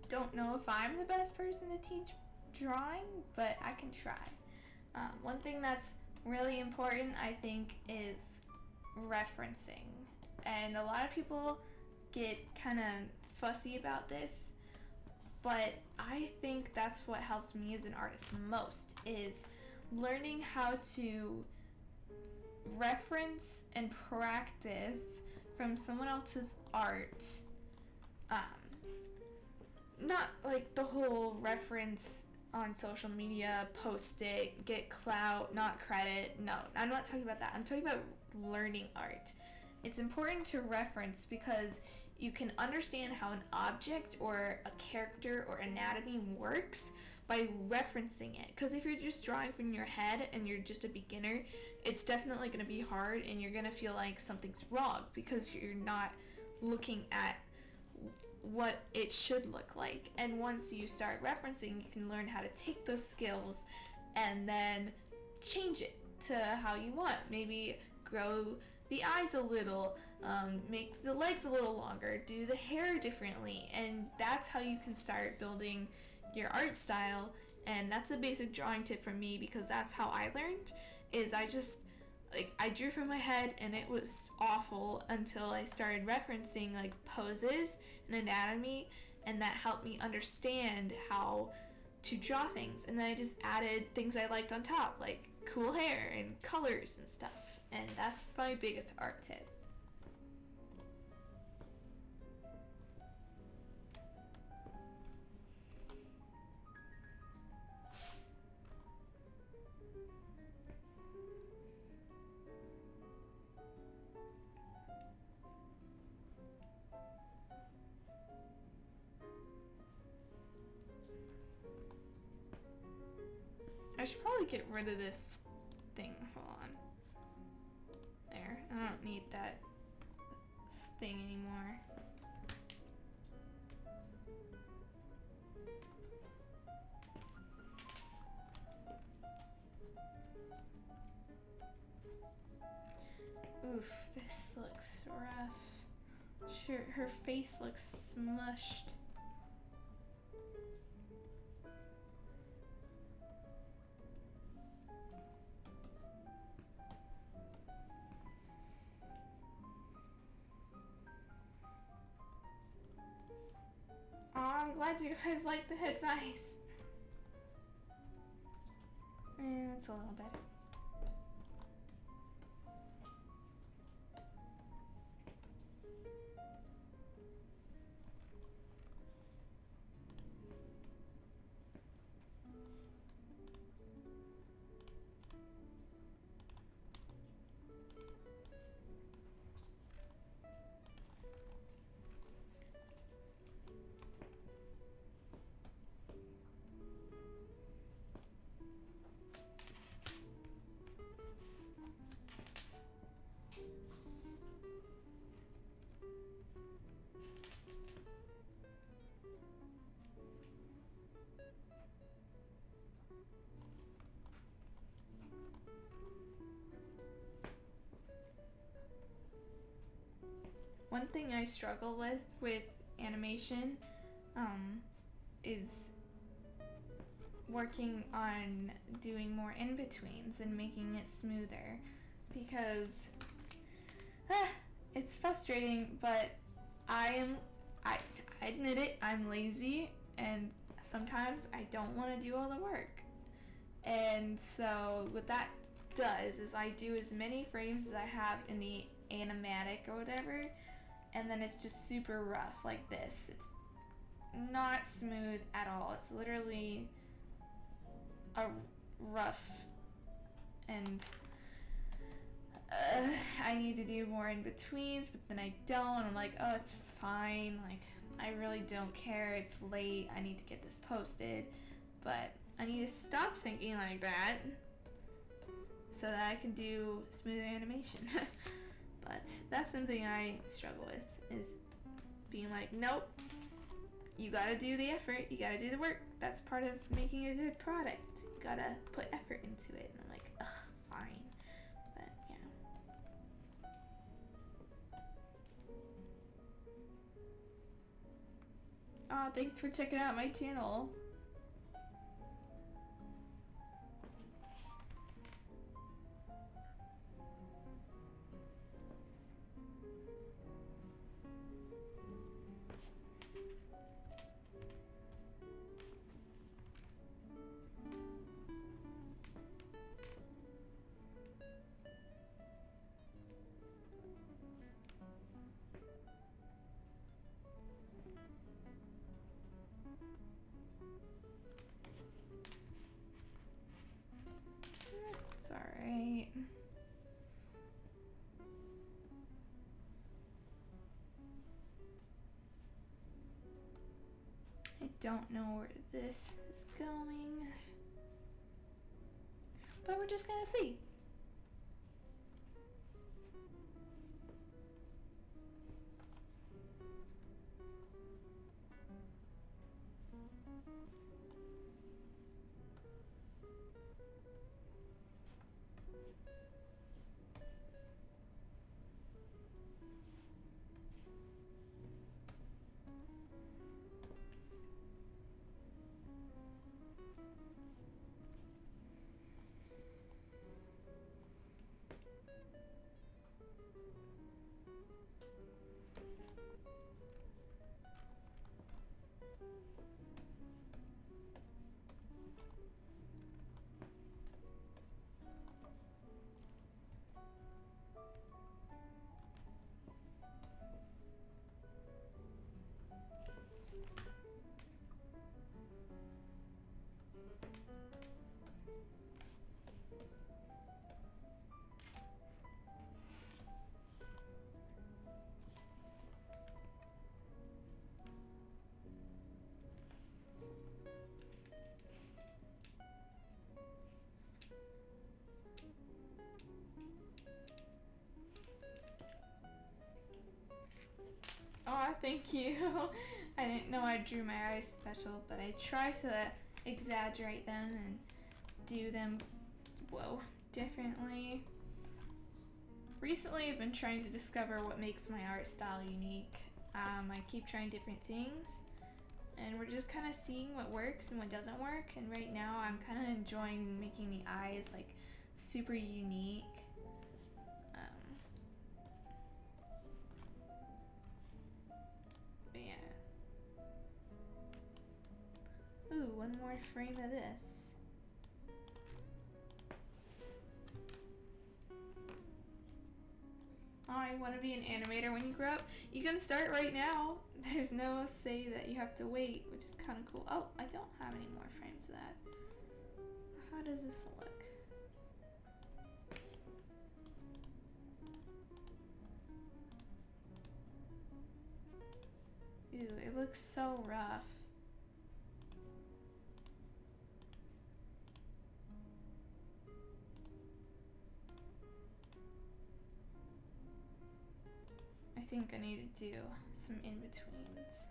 don't know if I'm the best person to teach drawing, but I can try. One thing that's really important, I think, is referencing. And a lot of people get kind of fussy about this, but I think that's what helps me as an artist the most, is learning how to reference and practice from someone else's art. Not like the whole reference on social media, post it, get clout, not credit. No, I'm not talking about that. I'm talking about learning art. It's important to reference because you can understand how an object or a character or anatomy works by referencing it. Because if you're just drawing from your head and you're just a beginner, it's definitely going to be hard and you're going to feel like something's wrong because you're not looking at what it should look like. And once you start referencing, you can learn how to take those skills and then change it to how you want. Maybe grow the eyes a little, make the legs a little longer, do the hair differently, and that's how you can start building your art style. And that's a basic drawing tip from me, because that's how I learned. Is I drew from my head and it was awful until I started referencing like poses and anatomy, and that helped me understand how to draw things. And then I just added things I liked on top, like cool hair and colors and stuff. And that's my biggest art tip. I should probably get rid of this thing. Hold on. There. I don't need that thing anymore. Oof, this looks rough. Sure, her face looks smushed. I'm glad you guys like the advice. That's a little better. one thing I struggle with animation is working on doing more in-betweens and making it smoother, because it's frustrating, but I admit it, I'm lazy, and sometimes I don't want to do all the work. And so what that does is I do as many frames as I have in the animatic or whatever, and then it's just super rough like this. It's not smooth at all. It's literally a rough, and I need to do more in betweens, but then I don't. I'm like, oh, it's fine. Like, I really don't care. It's late. I need to get this posted, but I need to stop thinking like that so that I can do smooth animation. But that's something I struggle with, is being like, nope, you gotta do the effort, you gotta do the work. That's part of making a good product. You gotta put effort into it. And I'm like, ugh, fine. But yeah. Aw, thanks for checking out my channel. It's alright. I don't know where this is going, but we're just gonna see. Aw, thank you. I didn't know I drew my eyes special, but I try to exaggerate them and do them, differently. Recently, I've been trying to discover what makes my art style unique. I keep trying different things, and we're just kind of seeing what works and what doesn't work. And right now, I'm kind of enjoying making the eyes like super unique. But yeah. Ooh, one more frame of this. Oh, I want to be an animator when you grow up. You can start right now. There's no say that you have to wait, which is kind of cool. Oh, I don't have any more frames of that. How does this look? Ew, it looks so rough. I think I need to do some in-betweens.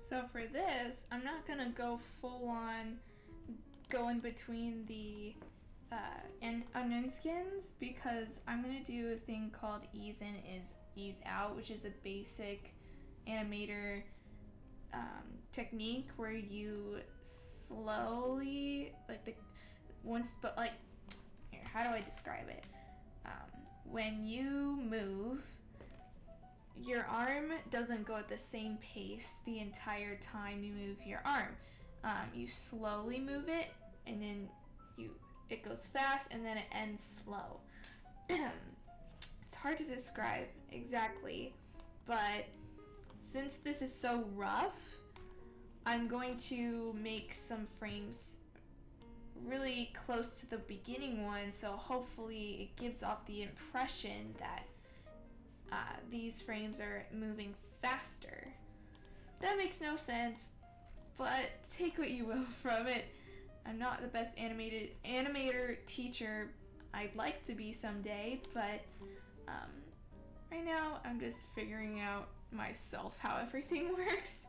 So for this, I'm not gonna go full on going between the and onion skins, because I'm gonna do a thing called ease in is ease out, which is a basic animator technique where you slowly here, how do I describe it? When you move, your arm doesn't go at the same pace the entire time you move your arm. You slowly move it, and then it goes fast, and then it ends slow. It's hard to describe exactly, but since this is so rough, I'm going to make some frames really close to the beginning one, so hopefully it gives off the impression that these frames are moving faster. That makes no sense, but take what you will from it. I'm not the best animator teacher. I'd like to be someday, but right now I'm just figuring out myself how everything works.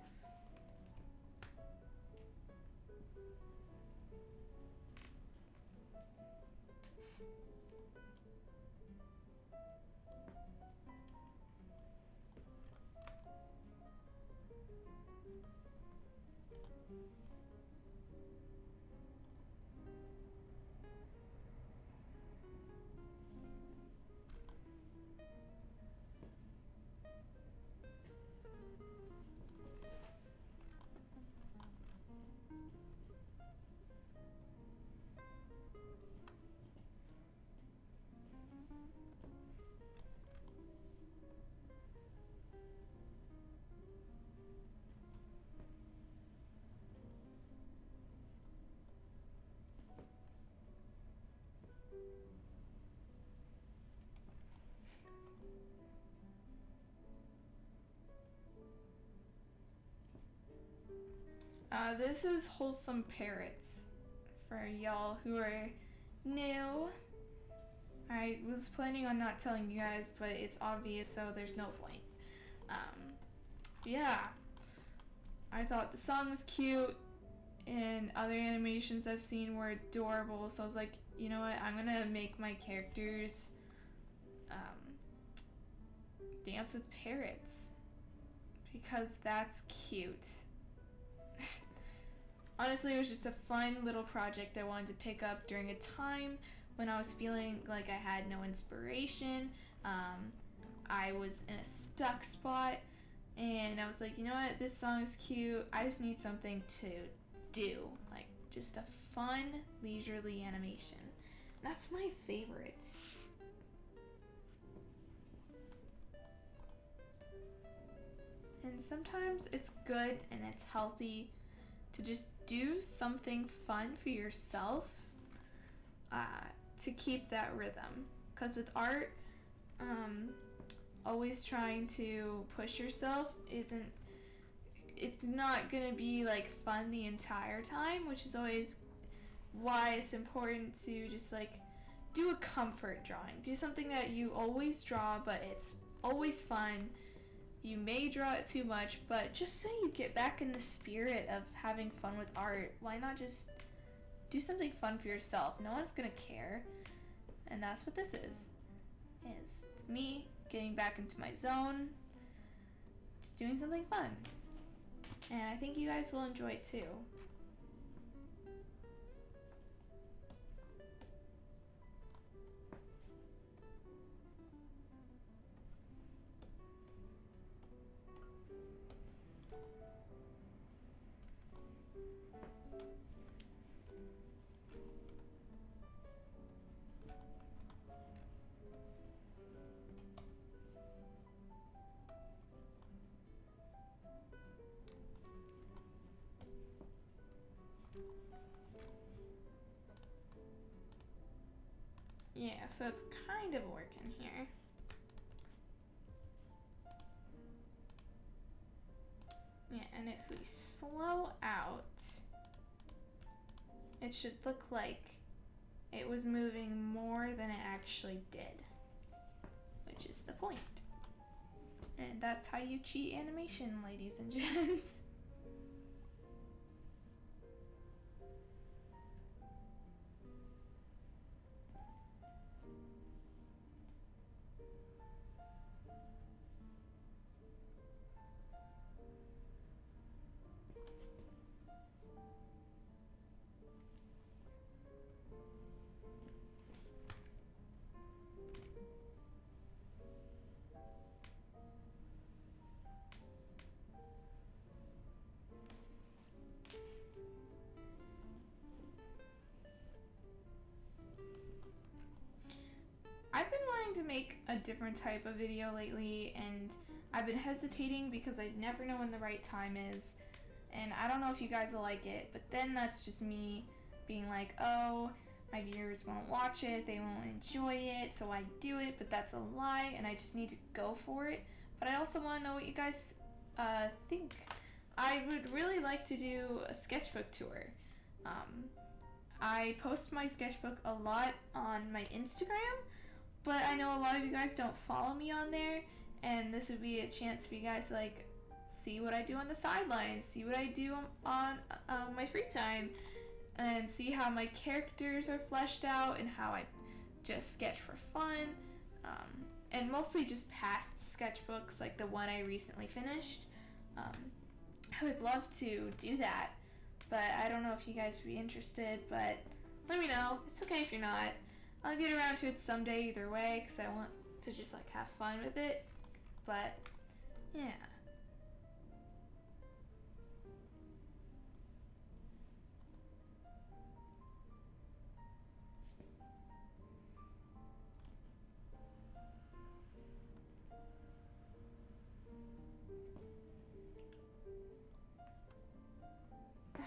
This is Wholesome Parrots for y'all who are new. I was planning on not telling you guys, but it's obvious, so there's no point. Yeah, I thought the song was cute, and other animations I've seen were adorable, so I was like, you know what, I'm gonna make my characters dance with parrots, because that's cute. Honestly, it was just a fun little project I wanted to pick up during a time when I was feeling like I had no inspiration. I was in a stuck spot, and I was like, you know what, this song is cute. I just need something to do, like just a fun, leisurely animation. That's my favorite. And sometimes it's good and it's healthy to just do something fun for yourself to keep that rhythm. Because with art, always trying to push yourself it's not gonna be like fun the entire time, which is always why it's important to just like do a comfort drawing. Do something that you always draw, but it's always fun. You may draw it too much, but just so you get back in the spirit of having fun with art, why not just do something fun for yourself? No one's gonna care. And that's what this is. It's me getting back into my zone, just doing something fun. And I think you guys will enjoy it too. Yeah, so it's kind of working here. Yeah, and if we slow out, it should look like it was moving more than it actually did, which is the point. And that's how you cheat animation, ladies and gents. a different type of video lately, and I've been hesitating because I never know when the right time is, and I don't know if you guys will like it, but then that's just me being like, oh, my viewers won't watch it, they won't enjoy it, so I do it, but that's a lie, and I just need to go for it. But I also want to know what you guys think. I would really like to do a sketchbook tour. I post my sketchbook a lot on my Instagram, but I know a lot of you guys don't follow me on there, and this would be a chance for you guys to like see what I do on the sidelines, see what I do on my free time, and see how my characters are fleshed out and how I just sketch for fun, and mostly just past sketchbooks like the one I recently finished. I would love to do that, but I don't know if you guys would be interested, but let me know. It's okay if you're not. I'll get around to it someday either way, because I want to just like have fun with it, but yeah.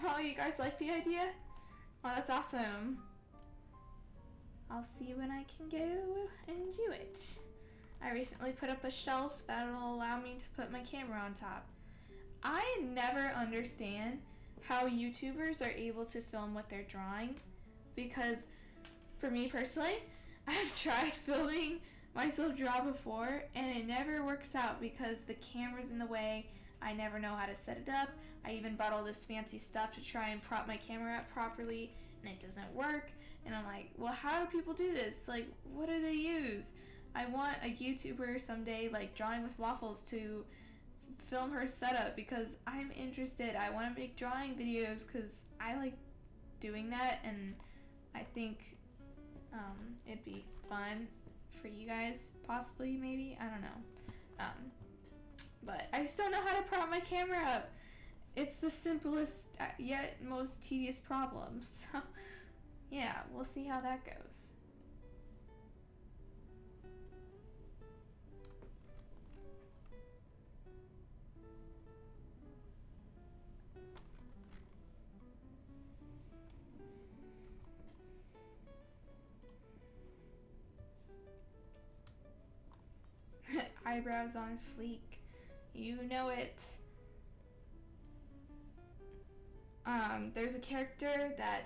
Oh, you guys like the idea? Oh, that's awesome. I'll see when I can go and do it. I recently put up a shelf that'll allow me to put my camera on top. I never understand how YouTubers are able to film what they're drawing, because for me personally, I've tried filming myself draw before and it never works out because the camera's in the way. I never know how to set it up. I even bought all this fancy stuff to try and prop my camera up properly, and it doesn't work. And I'm like, well, how do people do this? Like, what do they use? I want a YouTuber someday, like Drawing with Waffles, to film her setup because I'm interested. I want to make drawing videos because I like doing that, and I think it'd be fun for you guys, possibly, maybe. I don't know. But I just don't know how to prop my camera up. It's the simplest yet most tedious problem. So yeah, we'll see how that goes. Eyebrows on fleek. You know it. There's a character that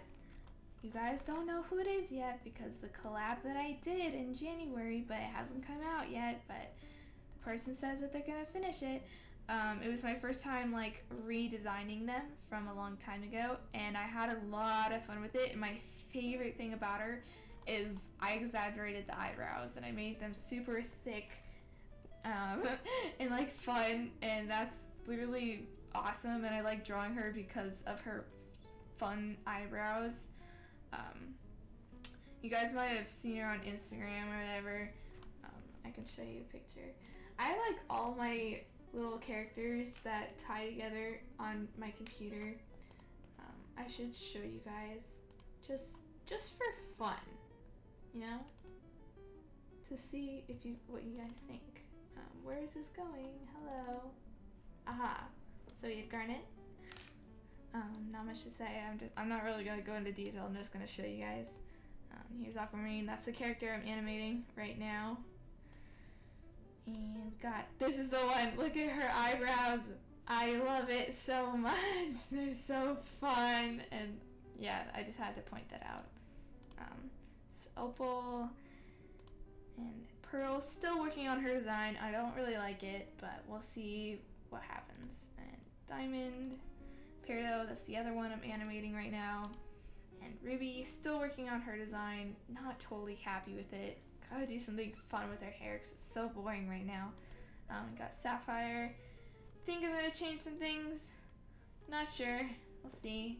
you guys don't know who it is yet because the collab that I did in January, but it hasn't come out yet, but the person says that they're gonna finish it. It was my first time like redesigning them from a long time ago, and I had a lot of fun with it. And my favorite thing about her is I exaggerated the eyebrows and I made them super thick and like fun, and that's literally awesome. And I like drawing her because of her fun eyebrows. You guys might have seen her on Instagram or whatever. I can show you a picture. I like all my little characters that tie together on my computer. I should show you guys just for fun, you know, to see if what you guys think. Where is this going? Hello. Aha. So we have Garnet. Not much to say. I'm not really gonna go into detail. I'm just gonna show you guys. Here's Aquamarine. That's the character I'm animating right now. And this is the one. Look at her eyebrows. I love it so much. They're so fun. And yeah, I just had to point that out. It's Opal and Pearl, still working on her design. I don't really like it, but we'll see what happens. And Diamond, Peridot, that's the other one I'm animating right now. And Ruby, still working on her design. Not totally happy with it. Gotta do something fun with her hair because it's so boring right now. Got Sapphire. Think I'm gonna change some things. Not sure. We'll see.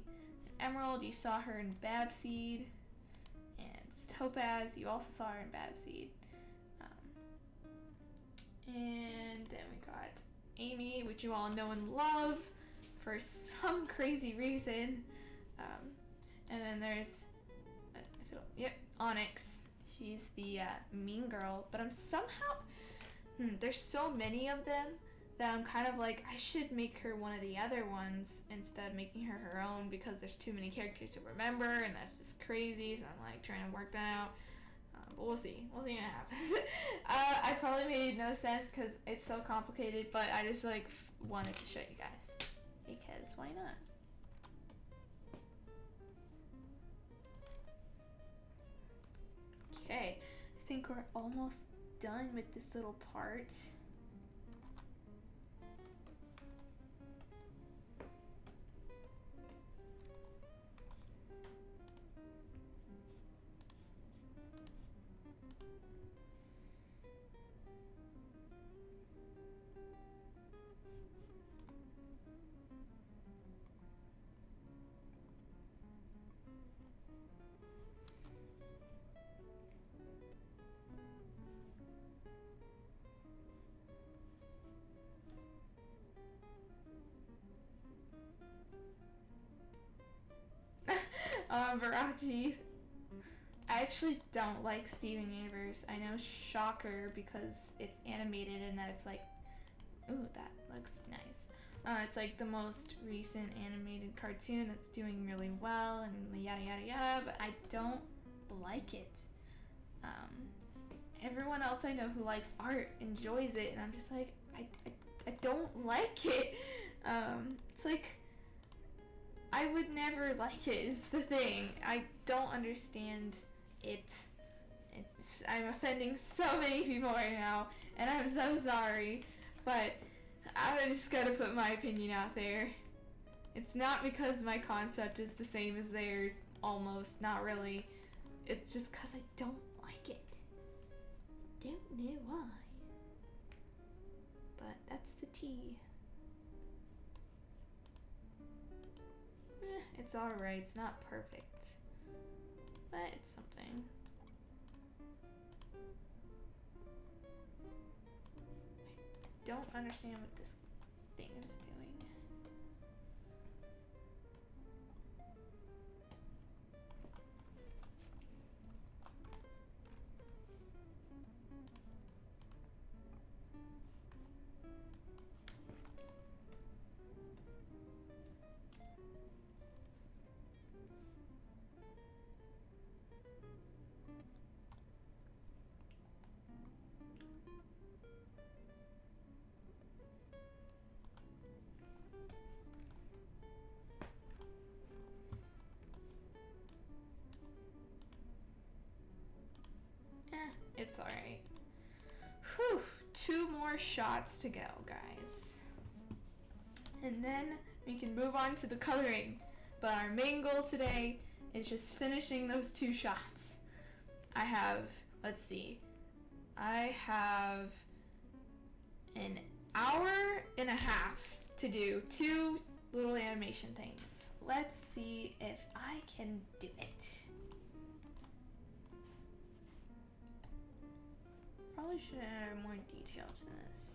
And Emerald, you saw her in Babseed. And Topaz, you also saw her in Babseed. And then we got Amy, which you all know and love for some crazy reason. And then there's, Onyx. She's the mean girl, but I'm somehow... there's so many of them that I'm kind of like, I should make her one of the other ones instead of making her her own, because there's too many characters to remember, and that's just crazy, so I'm like trying to work that out. But we'll see what happens. I probably made no sense because it's so complicated, but I just like wanted to show you guys, because why not? Okay, I think we're almost done with this little part. Virachi. I actually don't like Steven Universe. I know, shocker, because it's animated and that it's like, ooh, that looks nice. It's like the most recent animated cartoon that's doing really well and yada yada yada, but I don't like it. Everyone else I know who likes art enjoys it, and I'm just like, I don't like it. It's like, I would never like it is the thing. I don't understand it. I'm offending so many people right now, and I'm so sorry, but I just gotta put my opinion out there. It's not because my concept is the same as theirs, almost, not really. It's just because I don't like it. Don't know why. But that's the tea. It's alright, it's not perfect, but it's something. I don't understand what this thing is doing. It's alright. Whew, 2 more shots to go, guys. And then we can move on to the coloring. But our main goal today is just finishing those 2 shots. I have, let's see, I have an hour and a half to do 2 little animation things. Let's see if I can do it. Probably should add more detail to this.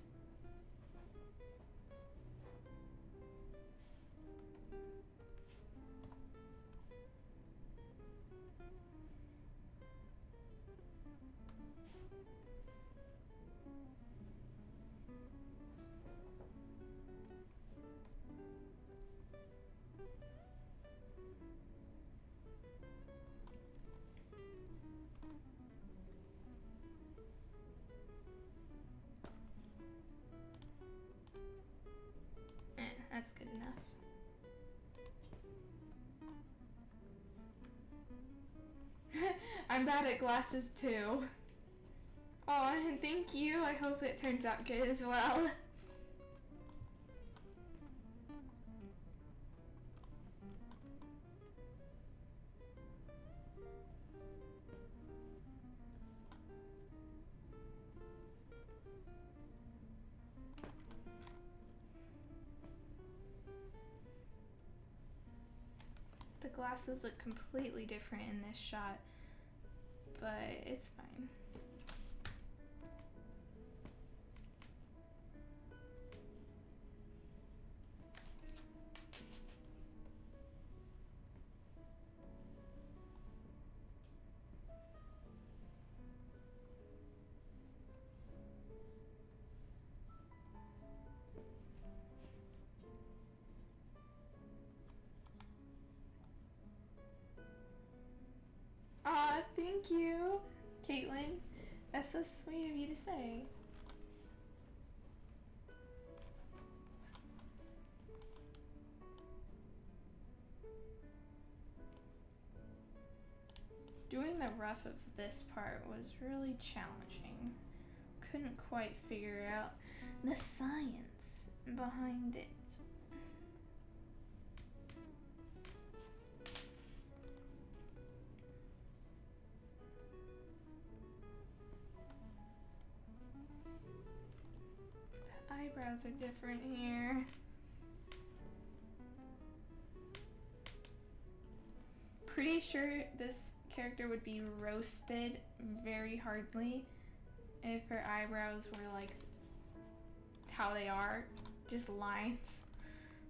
That's good enough. I'm bad at glasses too. Oh, and thank you. I hope it turns out good as well. The glasses look completely different in this shot, but it's fine. Caitlin. That's so sweet of you to say. Doing the rough of this part was really challenging. Couldn't quite figure out the science behind it. The eyebrows are different here. Pretty sure this character would be roasted very hardly if her eyebrows were like how they are, just lines.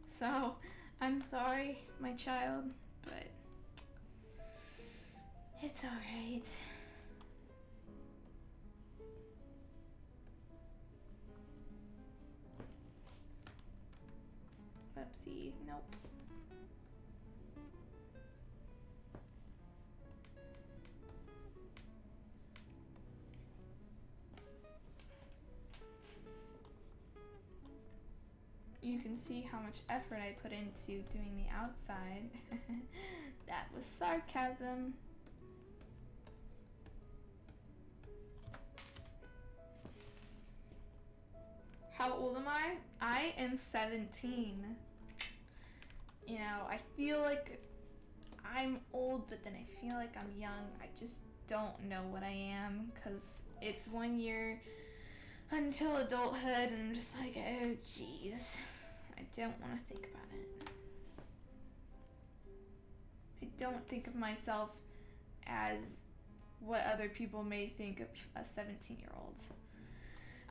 So I'm sorry, my child, but it's alright. Oopsie, nope. You can see how much effort I put into doing the outside. That was sarcasm. How old am I? I am 17. You know, I feel like I'm old, but then I feel like I'm young. I just don't know what I am, because it's 1 year until adulthood, and I'm just like, oh jeez, I don't want to think about it. I don't think of myself as what other people may think of a 17-year-old.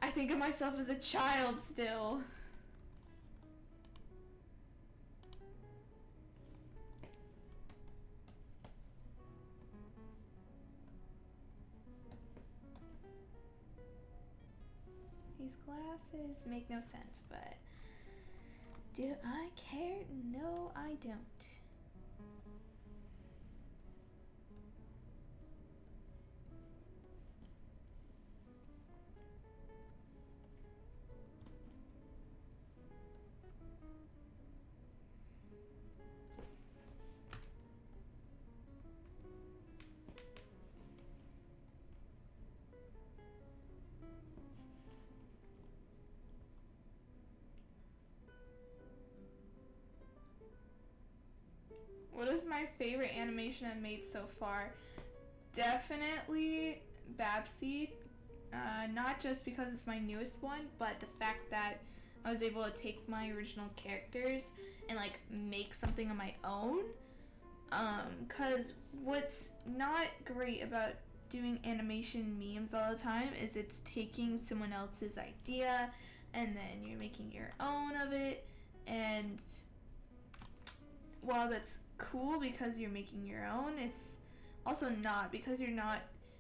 I think of myself as a child still. These glasses make no sense, but do I care? No, I don't. What is my favorite animation I've made so far? Definitely Babseed. Not just because it's my newest one, but the fact that I was able to take my original characters and like make something of my own. Cause what's not great about doing animation memes all the time is it's taking someone else's idea and then you're making your own of it, and while that's cool because you're making your own, it's also not, because you're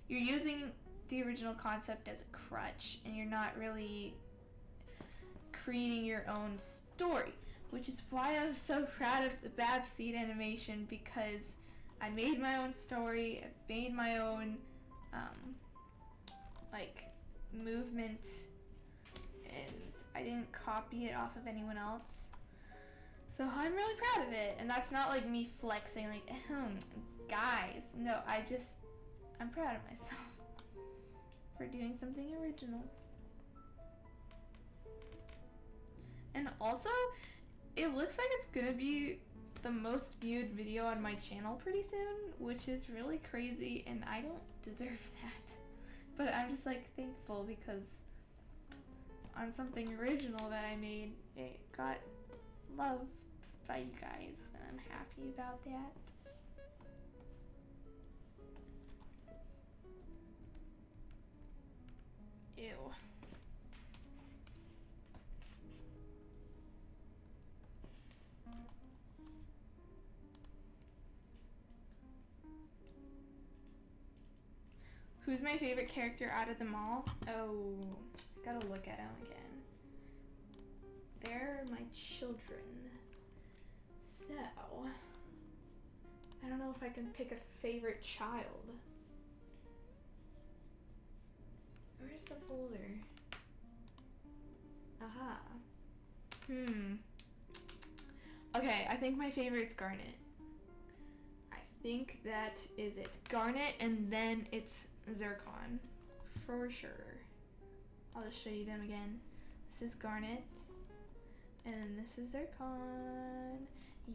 using the original concept as a crutch and you're not really creating your own story, which is why I'm so proud of the Babseed animation, because I made my own story, I made my own like movement, and I didn't copy it off of anyone else. So I'm really proud of it, and that's not like me flexing like, guys. No, I'm proud of myself for doing something original. And also, it looks like it's gonna be the most viewed video on my channel pretty soon, which is really crazy, and I don't deserve that. But I'm just like thankful because on something original that I made, it got loved by you guys, and I'm happy about that. Ew. Who's my favorite character out of them all? Oh, gotta look at them again. They're my children. So, I don't know if I can pick a favorite child. Where's the folder? Aha. Okay, I think my favorite's Garnet. I think that is it. Garnet, and then it's Zircon. For sure. I'll just show you them again. This is Garnet. And then this is Zircon.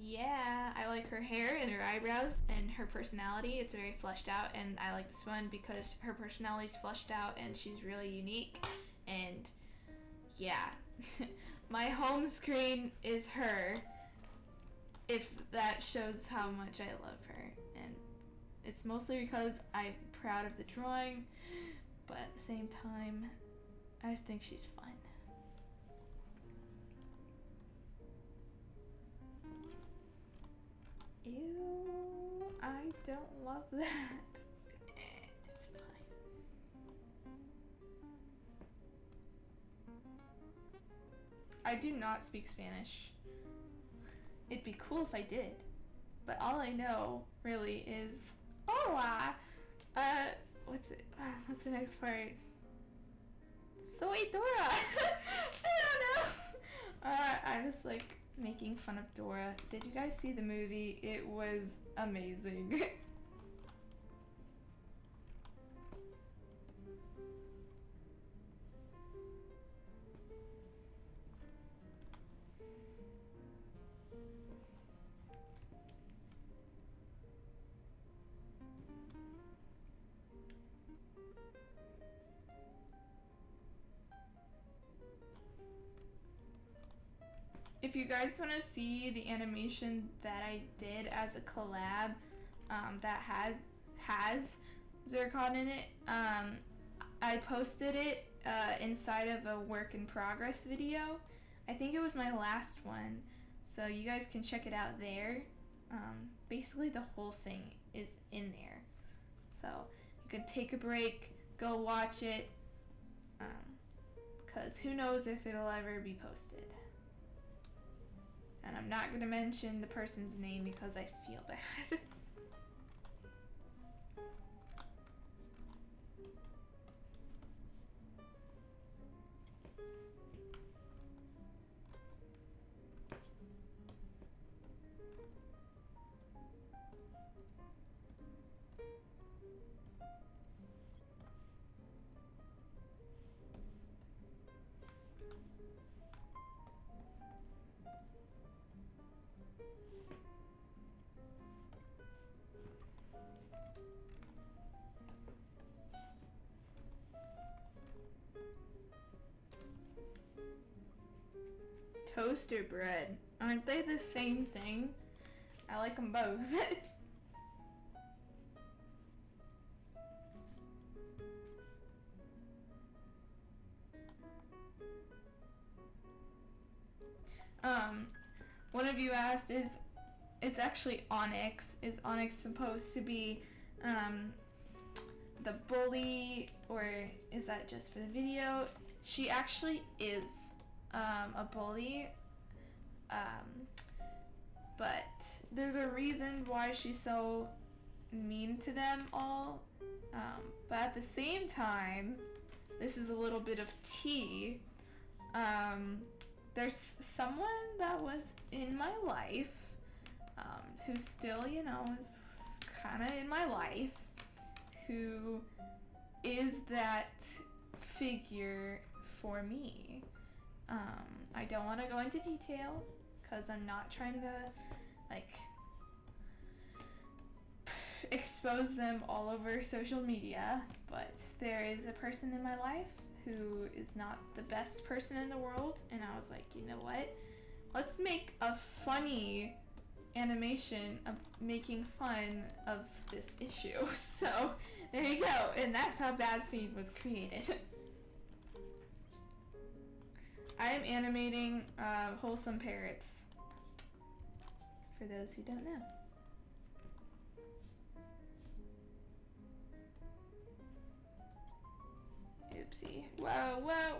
Yeah, I like her hair and her eyebrows and her personality. It's very fleshed out, and I like this one because her personality's fleshed out and she's really unique. And yeah, my home screen is her, if that shows how much I love her. And it's mostly because I'm proud of the drawing, but at the same time, I just think she's fun. Ew, I don't love that. It's fine. I do not speak Spanish. It'd be cool if I did, but all I know really is hola. What's the next part? Soy Dora. I don't know. I was like making fun of Dora. Did you guys see the movie? It was amazing. If you guys want to see the animation that I did as a collab that has Zircon in it, I posted it inside of a work in progress video. I think it was my last one, so you guys can check it out there. Basically the whole thing is in there, so you can take a break, go watch it, because who knows if it'll ever be posted. And I'm not going to mention the person's name because I feel bad. Toast or bread? Aren't they the same thing? I like them both. One of you asked, it's actually Onyx. Is Onyx supposed to be the bully, or is that just for the video? She actually is a bully, but there's a reason why she's so mean to them all, but at the same time, this is a little bit of tea. There's someone that was in my life, who still, is kind of in my life, who is that figure for me. I don't want to go into detail because I'm not trying to expose them all over social media, but there is a person in my life who is not the best person in the world, and I was like, you know what? Let's make a funny animation of making fun of this issue. So there you go, and that's how Bad Seed was created. I am animating Wholesome Parrots, for those who don't know. Oopsie. Whoa, whoa!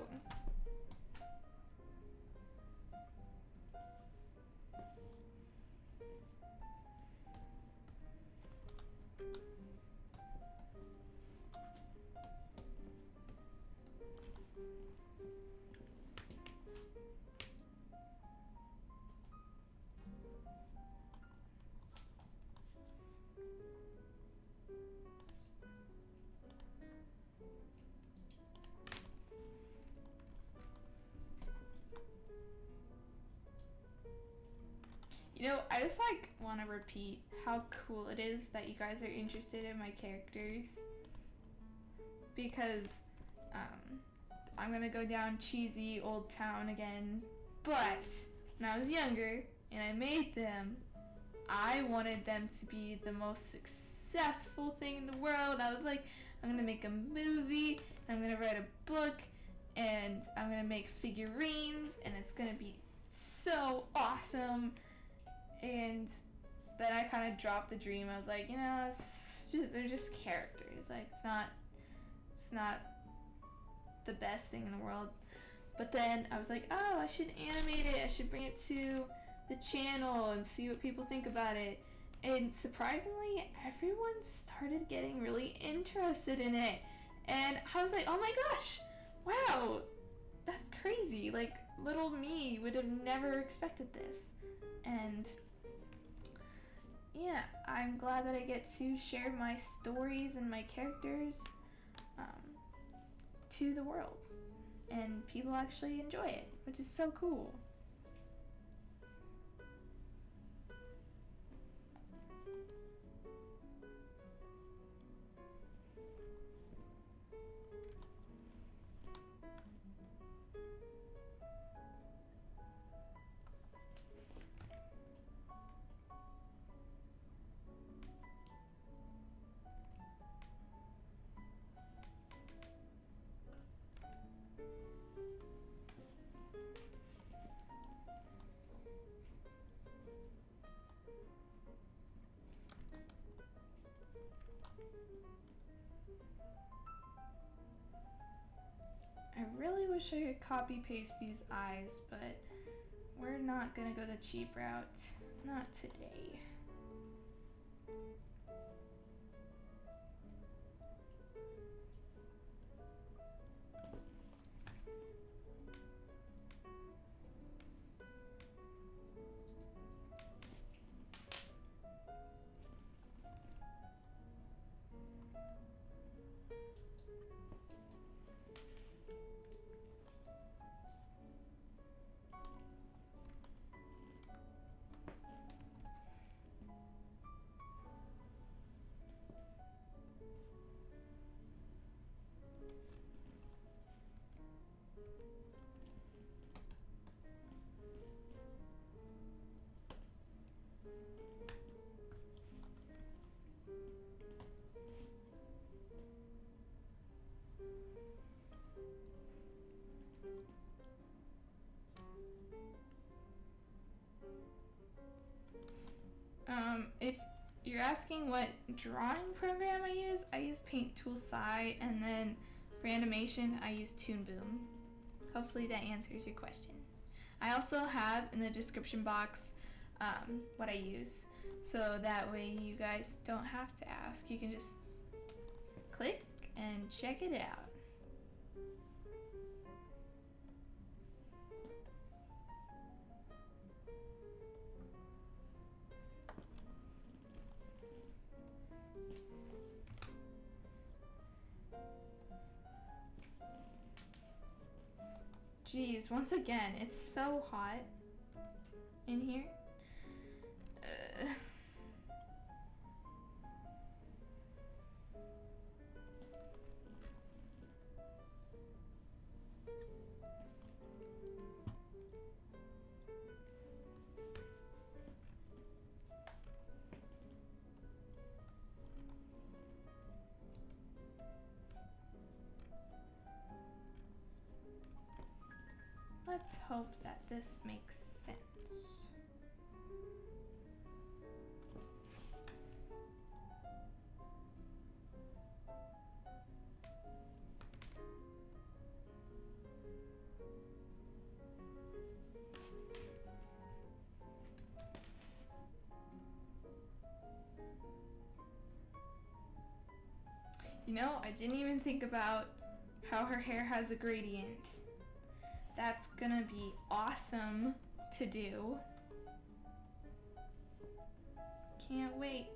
You know, I just like want to repeat how cool it is that you guys are interested in my characters, because I'm gonna go down cheesy old town again, but when I was younger and I made them, I wanted them to be the most successful thing in the world. I was like, I'm gonna make a movie, I'm gonna write a book, and I'm gonna make figurines, and it's gonna be so awesome. And then I kind of dropped the dream. I was like, you know, they're just characters. Like, it's not the best thing in the world. But then I was like, oh, I should animate it. I should bring it to the channel and see what people think about it. And surprisingly, everyone started getting really interested in it. And I was like, oh my gosh, wow, that's crazy. Like, little me would have never expected this. And yeah, I'm glad that I get to share my stories and my characters to the world. And people actually enjoy it, which is so cool. I really wish I could copy paste these eyes, but we're not gonna go the cheap route. Not today. If you're asking what drawing program I use Paint Tool Sai, and then for animation, I use Toon Boom. Hopefully that answers your question. I also have in the description box what I use, so that way you guys don't have to ask. You can just click and check it out. Jeez, once again, it's so hot in here. Let's hope that this makes sense. You know, I didn't even think about how her hair has a gradient. That's gonna be awesome to do. Can't wait.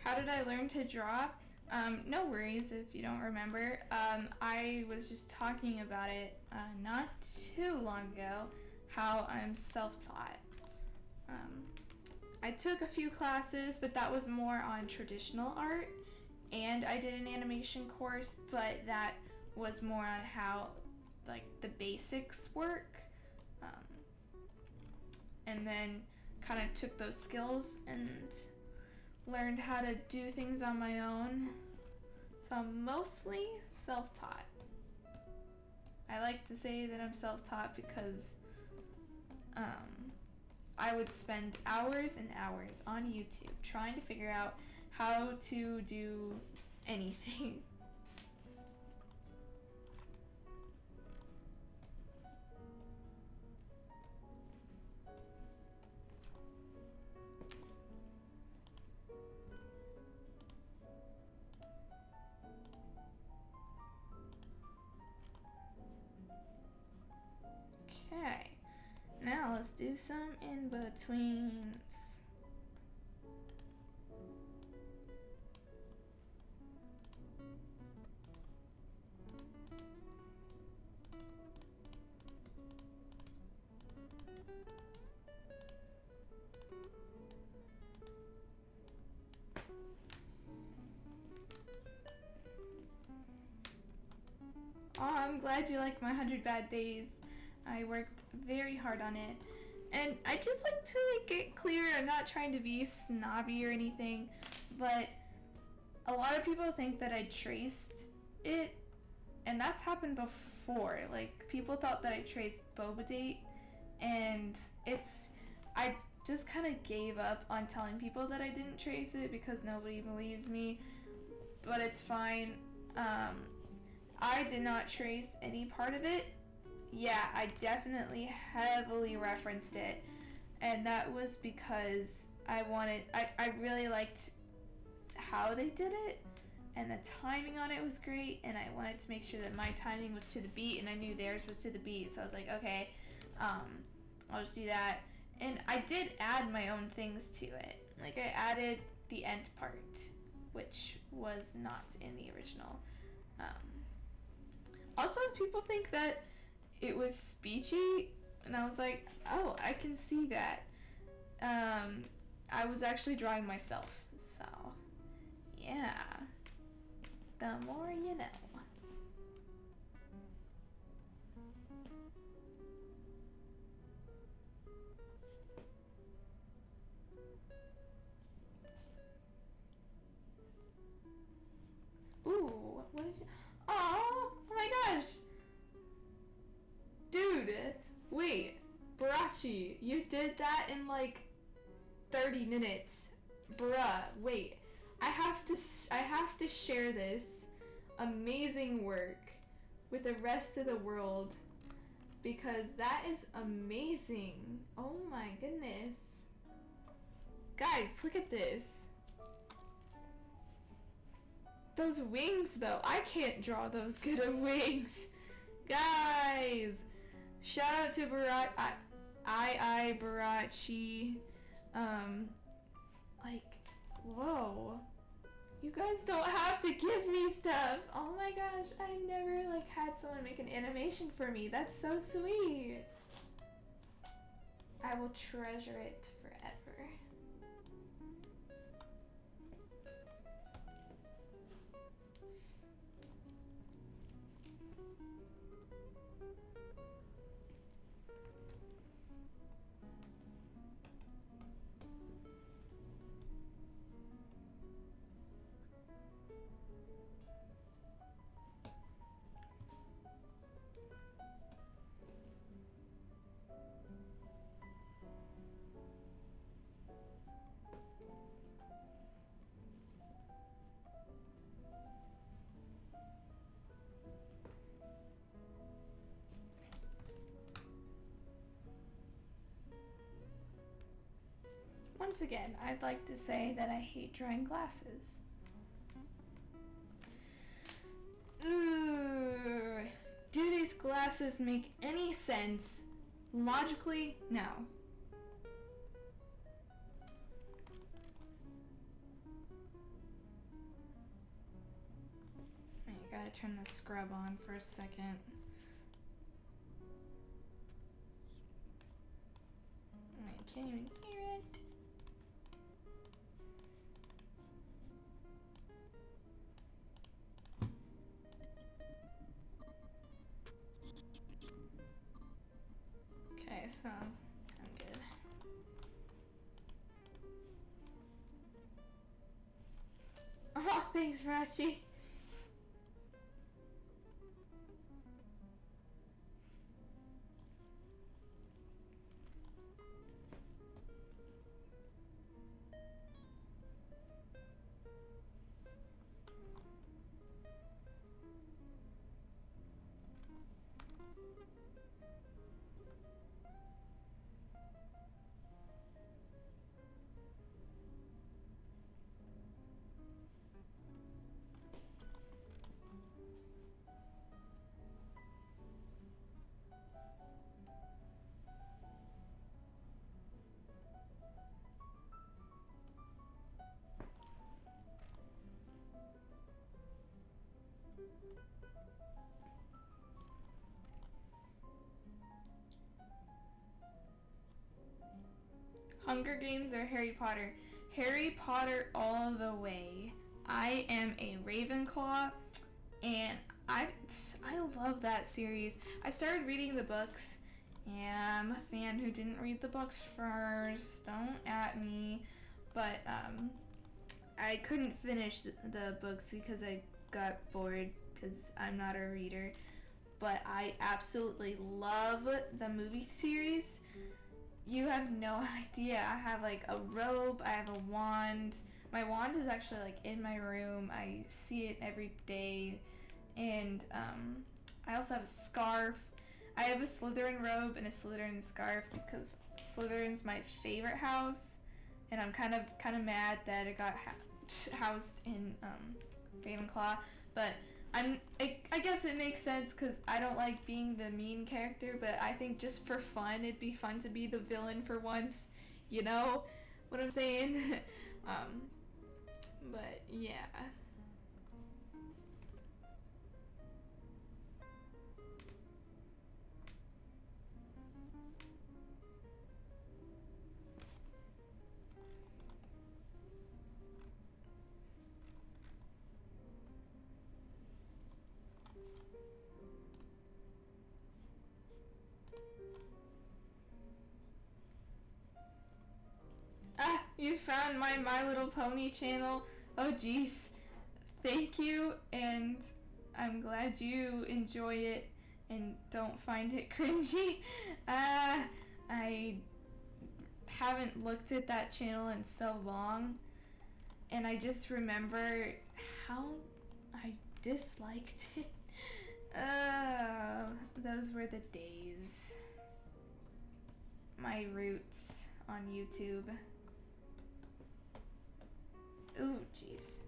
How did I learn to draw? No worries if you don't remember. I was just talking about it not too long ago, how I'm self-taught. I took a few classes, but that was more on traditional art, and I did an animation course, but that was more on how like the basics work, and then kind of took those skills and learned how to do things on my own. So I'm mostly self-taught. I like to say that I'm self-taught because I would spend hours and hours on YouTube trying to figure out how to do anything. Okay, now let's do some in-betweens. Oh, I'm glad you like my 100 Bad Days. I worked very hard on it. And I just like to make it clear I'm not trying to be snobby or anything, but a lot of people think that I traced it, and that's happened before. Like, people thought that I traced Boba Date, and I just kind of gave up on telling people that I didn't trace it because nobody believes me, but it's fine. I did not trace any part of it. Yeah, I definitely heavily referenced it, and that was because I really liked how they did it, and the timing on it was great, and I wanted to make sure that my timing was to the beat, and I knew theirs was to the beat, so I was like, okay, I'll just do that. And I did add my own things to it. Like, I added the end part, which was not in the original. Also, people think that it was speechy, and I was like, oh, I can see that. I was actually drawing myself, so yeah, the more you know. Ooh, what did you... Oh my gosh! Dude, wait, Barachi, you did that in like 30 minutes. Bruh, wait. I have to share this amazing work with the rest of the world because that is amazing. Oh my goodness. Guys, look at this. Those wings though, I can't draw those good of wings. Guys, shout out to Barachi. Like, whoa. You guys don't have to give me stuff. Oh my gosh, I never like had someone make an animation for me. That's so sweet. I will treasure it forever. Once again, I'd like to say that I hate drawing glasses. Ooh, do these glasses make any sense? Logically, no. I gotta turn the scrub on for a second. I can't even hear it. Okay, so I'm good. Oh, thanks, Rachi. Hunger Games or Harry Potter? Harry Potter all the way. I am a Ravenclaw, and I love that series. I started reading the books. Yeah, I'm a fan who didn't read the books first. Don't at me. But I couldn't finish the books because I got bored because I'm not a reader. But I absolutely love the movie series. You have no idea. I have like a robe, I have a wand. My wand is actually like in my room. I see it every day. And I also have a scarf. I have a Slytherin robe and a Slytherin scarf because Slytherin's my favorite house. And I'm kind of mad that it got housed in Ravenclaw. But I guess it makes sense because I don't like being the mean character, but I think just for fun, it'd be fun to be the villain for once. You know what I'm saying? But yeah. Ah, you found my My Little Pony channel. Oh jeez. Thank you, and I'm glad you enjoy it and don't find it cringy. I haven't looked at that channel in so long, and I just remember how I disliked it. Those were the days. My roots on YouTube. Ooh, jeez.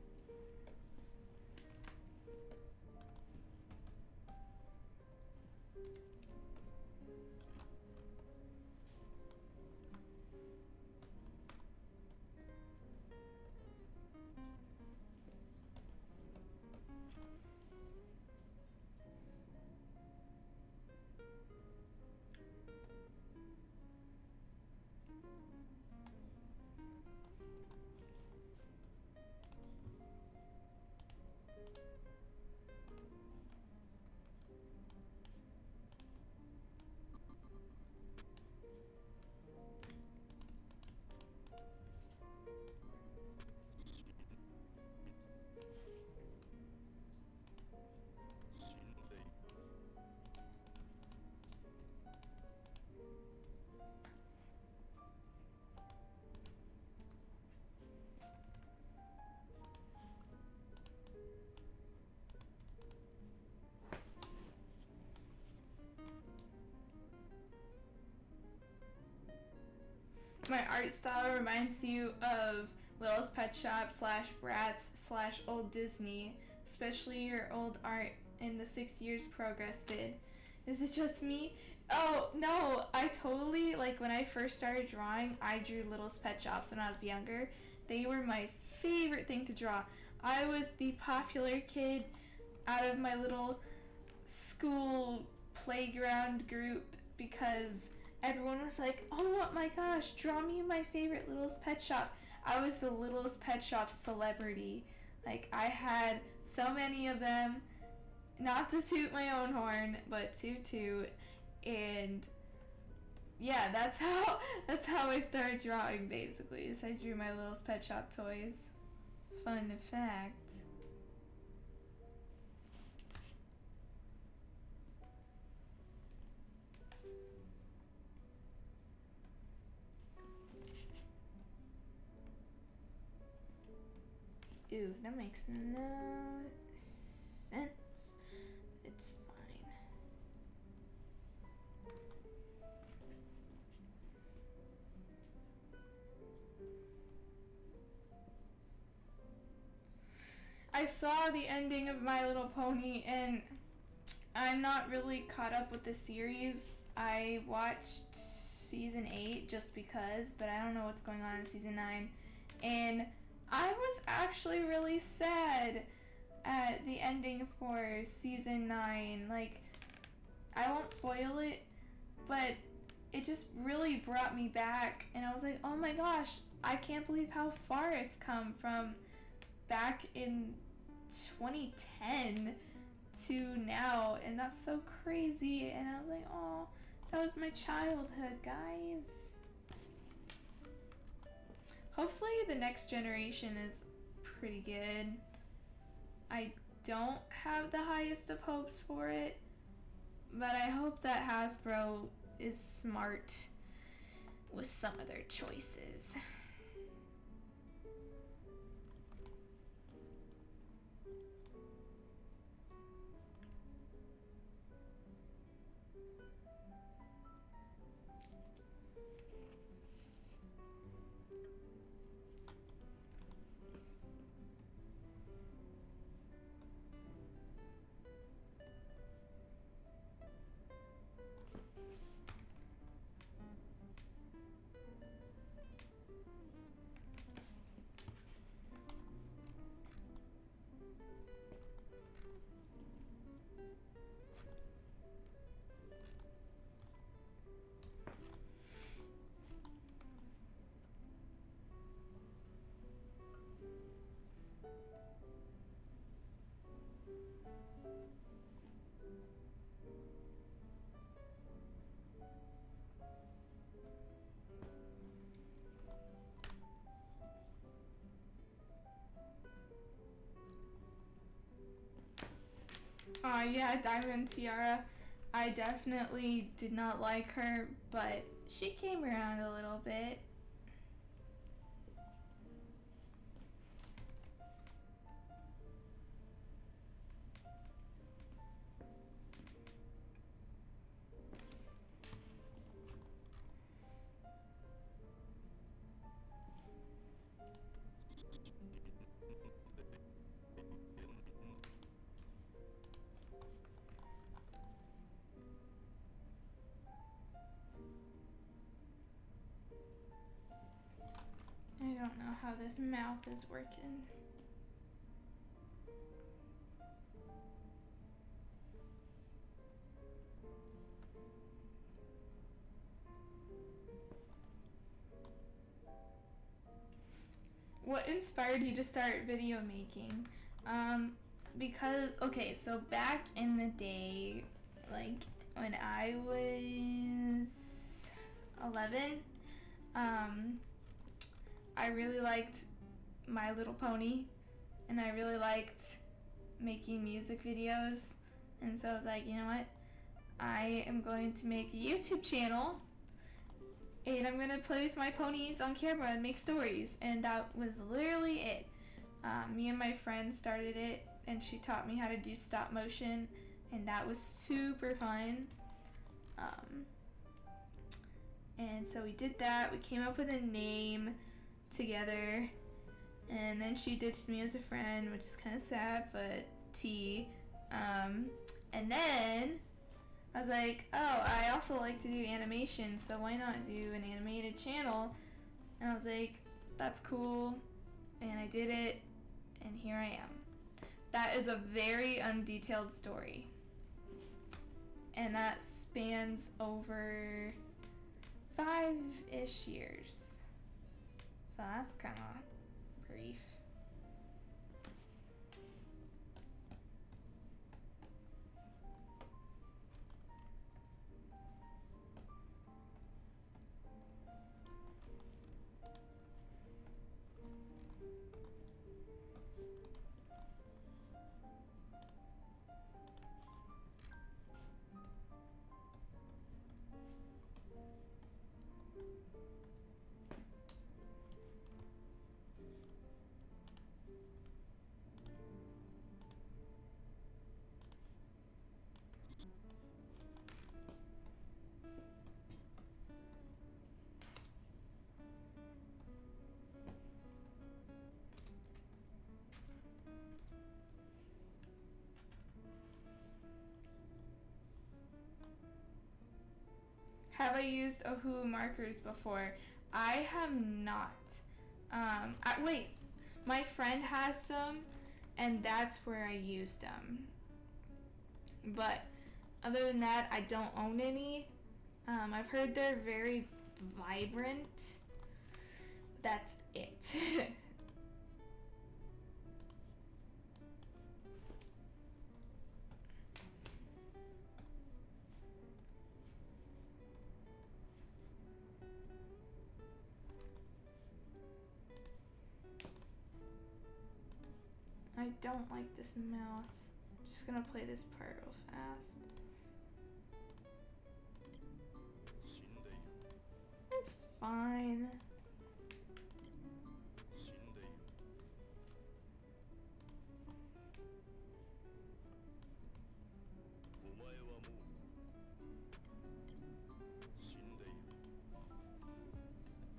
my art style reminds you of Littlest Pet Shop / Bratz / Old Disney, especially your old art in the 6 years progress vid. Is it just me? Oh, no, I totally, like, when I first started drawing, I drew Littlest Pet Shops when I was younger. They were my favorite thing to draw. I was the popular kid out of my little school playground group because everyone was like, oh my gosh, draw me my favorite Littlest Pet Shop. I was the Littlest Pet Shop celebrity. Like, I had so many of them, not to toot my own horn, but toot. And yeah, that's how I started drawing, basically, is I drew my Littlest Pet Shop toys. Fun fact. Ew, that makes no sense. It's fine. I saw the ending of My Little Pony, and I'm not really caught up with the series. I watched season 8 just because, but I don't know what's going on in season 9. And I was actually really sad at the ending for season 9. Like, I won't spoil it, but it just really brought me back, and I was like, oh my gosh, I can't believe how far it's come from back in 2010 to now, and that's so crazy. And I was like, oh, that was my childhood, guys. Hopefully the next generation is pretty good. I don't have the highest of hopes for it, but I hope that Hasbro is smart with some of their choices. Yeah, Diamond Tiara. I definitely did not like her, but she came around a little bit. I don't know how this mouth is working. What inspired you to start video making? Because, okay, so back in the day, like when I was 11, I really liked My Little Pony, and I really liked making music videos, and so I was like, you know what, I am going to make a YouTube channel, and I'm going to play with my ponies on camera and make stories, and that was literally it. Me and my friend started it, and she taught me how to do stop motion, and that was super fun. And so we did that. We came up with a name together. And then she ditched me as a friend, which is kind of sad, but T. And then I was like, oh, I also like to do animation, so why not do an animated channel? And I was like, that's cool. And I did it, and here I am. That is a very undetailed story. And that spans over 5-ish years. So that's kind of brief. Have I used Ohu markers before? I have not. Wait, my friend has some, and that's where I used them. But other than that, I don't own any. I've heard they're very vibrant. That's it. I don't like this mouth. Just gonna play this part real fast. It's fine.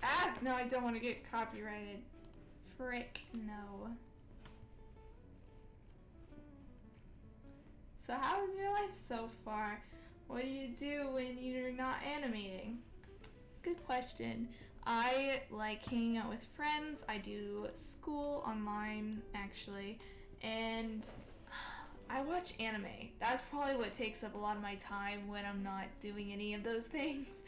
Ah! No, I don't want to get copyrighted. Frick, no. So how is your life so far? What do you do when you're not animating? Good question. I like hanging out with friends. I do school online, actually. And I watch anime. That's probably what takes up a lot of my time when I'm not doing any of those things.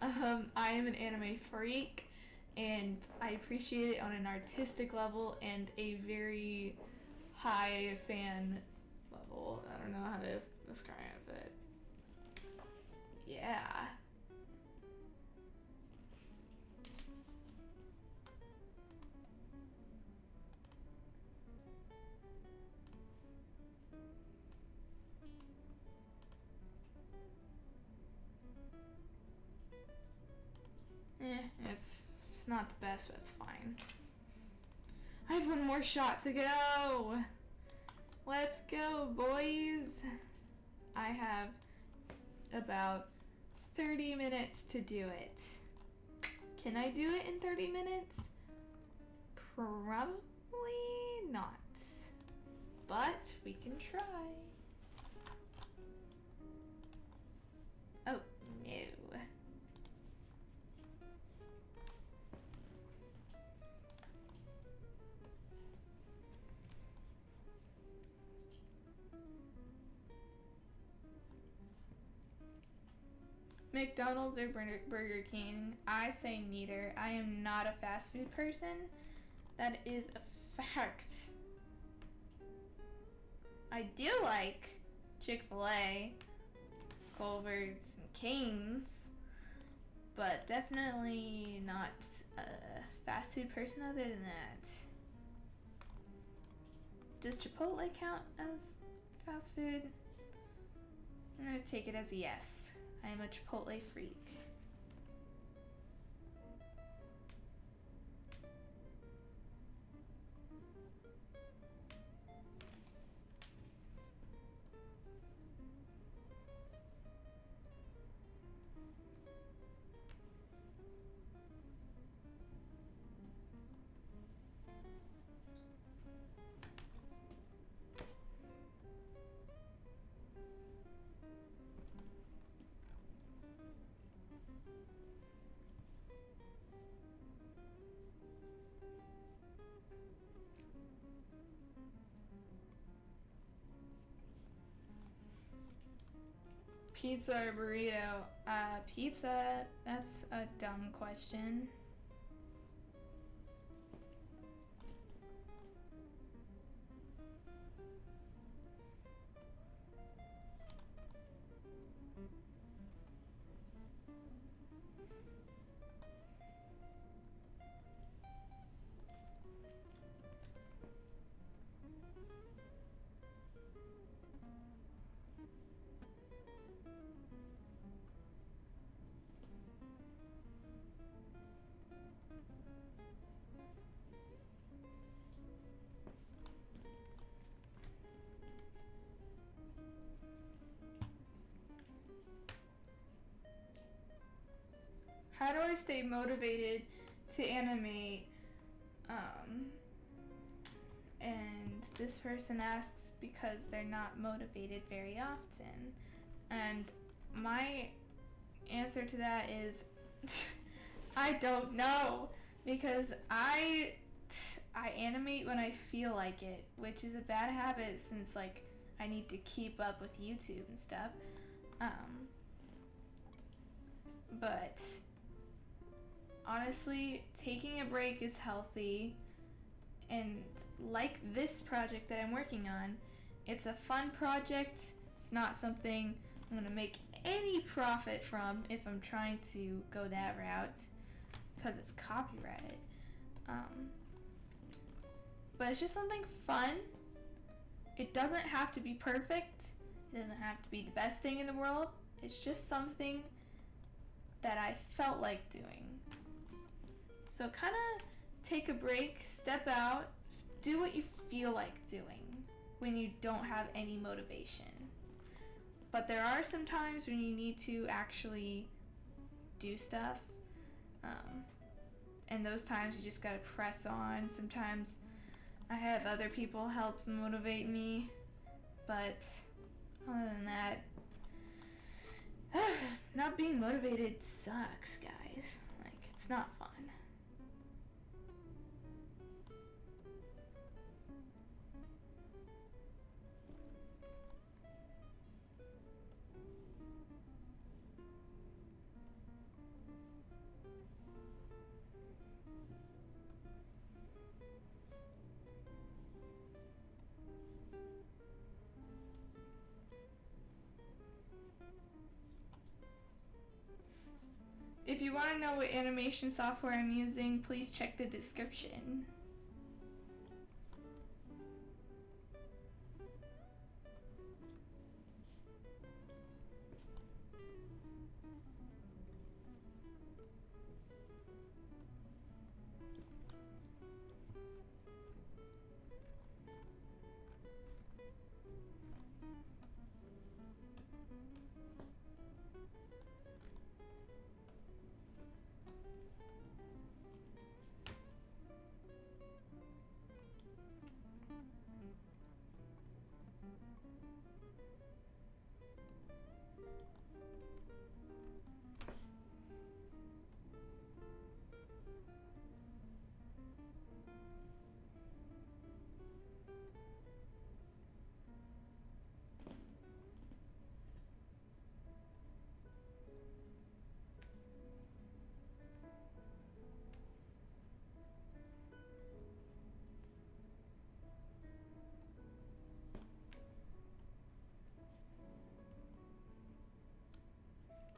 I am an anime freak, and I appreciate it on an artistic level and a very high fan level. I don't know how to describe it. Yeah. It's not the best, but it's fine. I have one more shot to go. Let's go, boys. I have about 30 minutes to do it. Can I do it in 30 minutes? Probably not. But we can try. Oh, no. McDonald's or Burger King? I say neither. I am not a fast food person. That is a fact. I do like Chick-fil-A, Culver's, and Cane's, but definitely not a fast food person other than that. Does Chipotle count as fast food? I'm gonna take it as a yes. I am a Chipotle freak. Pizza or burrito? Pizza. That's a dumb question. How do I stay motivated to animate? And this person asks because they're not motivated very often. And my answer to that is I don't know, because I animate when I feel like it, which is a bad habit since like I need to keep up with YouTube and stuff. But honestly, taking a break is healthy, and like this project that I'm working on, it's a fun project. It's not something I'm gonna make any profit from if I'm trying to go that route, because it's copyrighted. But it's just something fun. It doesn't have to be perfect. It doesn't have to be the best thing in the world. It's just something that I felt like doing. So kind of take a break, step out, do what you feel like doing when you don't have any motivation. But there are some times when you need to actually do stuff. And those times you just gotta press on. Sometimes I have other people help motivate me. But other than that, not being motivated sucks, guys. Like, it's not fun. If you want to know what animation software I'm using, please check the description.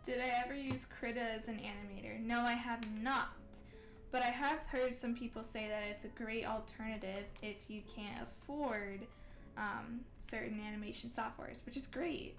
Did I ever use Krita as an animator? No, I have not. But I have heard some people say that it's a great alternative if you can't afford certain animation softwares, which is great.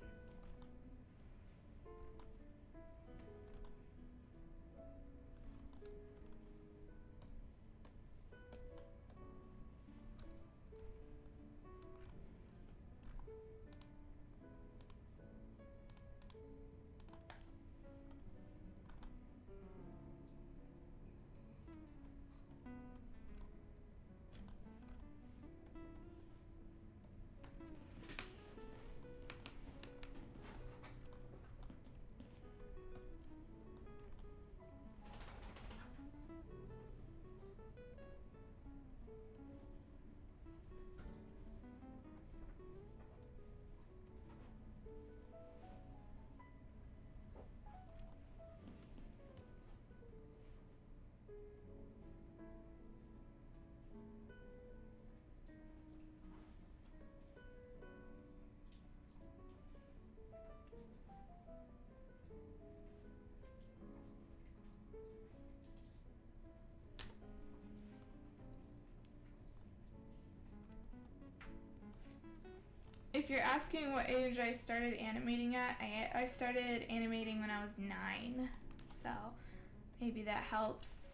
If you're asking what age I started animating at, I started animating when I was 9, so maybe that helps.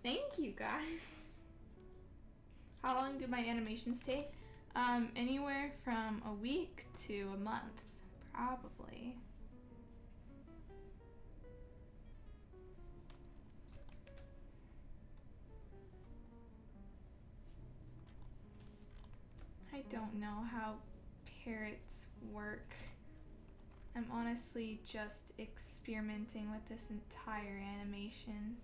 Thank you guys. How long do my animations take? Anywhere from a week to a month, probably. I don't know how parrots work. I'm honestly just experimenting with this entire animation.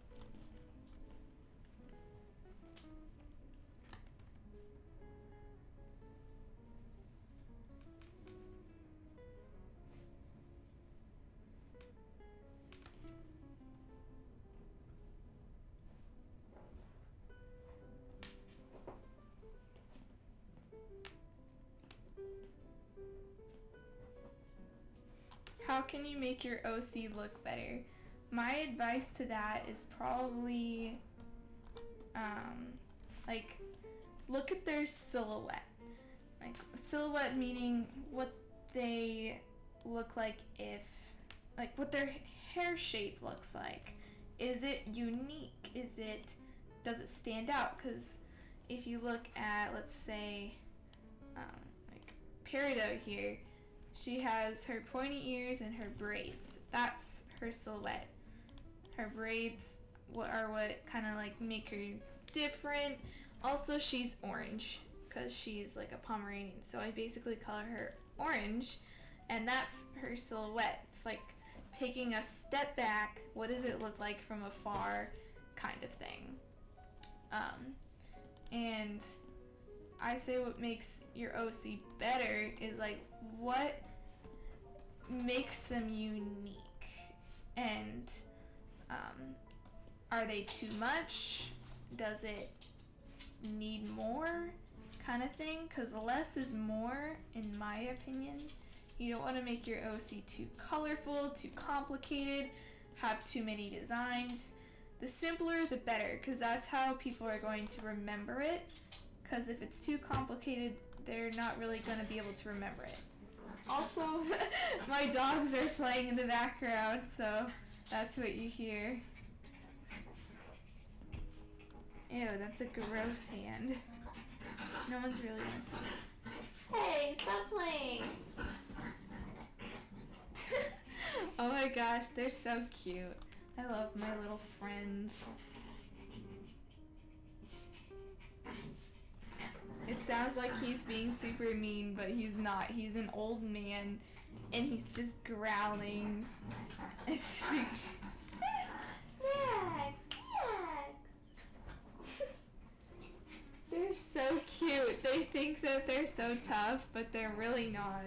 How can you make your OC look better? My advice to that is probably, like, look at their silhouette. Like, silhouette meaning what they look like if, like, what their hair shape looks like. Is it unique? Does it stand out? Because if you look at, let's say, like, Peridot here, she has her pointy ears and her braids. That's her silhouette. Her braids are what kind of like make her different. Also, she's orange because she's like a Pomeranian. So I basically color her orange, and that's her silhouette. It's like taking a step back. What does it look like from afar, kind of thing. And I say what makes your OC better is like what makes them unique, and are they too much? Does it need more, kind of thing? Because less is more, in my opinion. You don't want to make your OC too colorful, too complicated, have too many designs. The simpler, the better, because that's how people are going to remember it. Because if it's too complicated, they're not really going to be able to remember it. Also, my dogs are playing in the background, so that's what you hear. Ew, that's a gross hand. No one's really gonna see it. Hey, stop playing! Oh my gosh, they're so cute. I love my little friends. It sounds like he's being super mean, but he's not. He's an old man, and he's just growling. It's like, Max, Max. They're so cute. They think that they're so tough, but they're really not.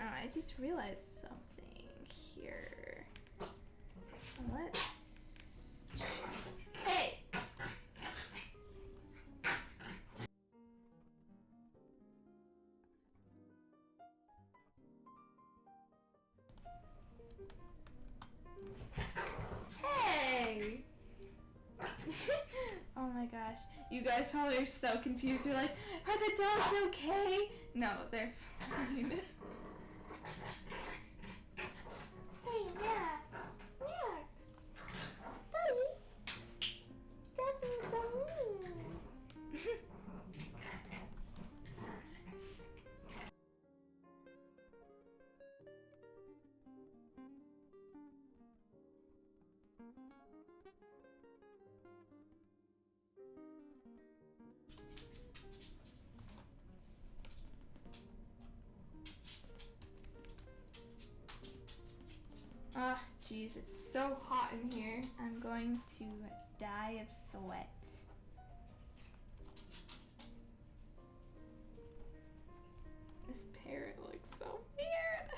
Oh, I just realized something here. Let's... Hey! Hey! Oh my gosh. You guys probably are so confused. You're like, are the dogs okay? No, they're fine. Hey, Max. Max. Buddy. Stop being so mean. geez, it's so hot in here. I'm going to die of sweat. This parrot looks so weird.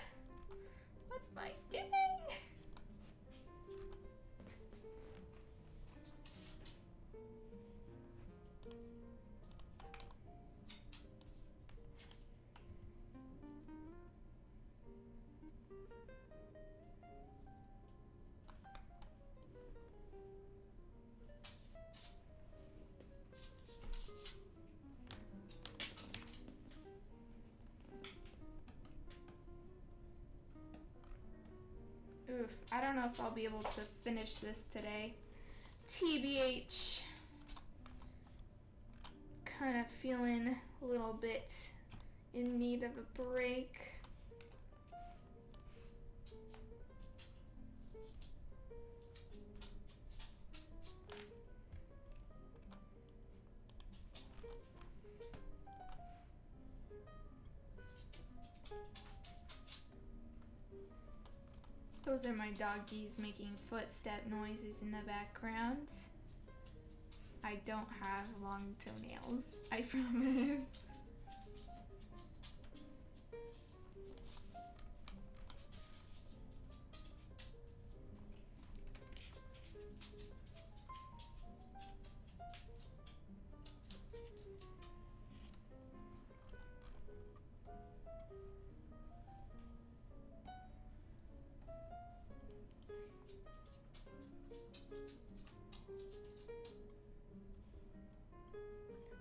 What am I doing? Oof, I don't know if I'll be able to finish this today. TBH. Kind of feeling a little bit in need of a break. Those are my doggies making footstep noises in the background. I don't have long toenails, I promise.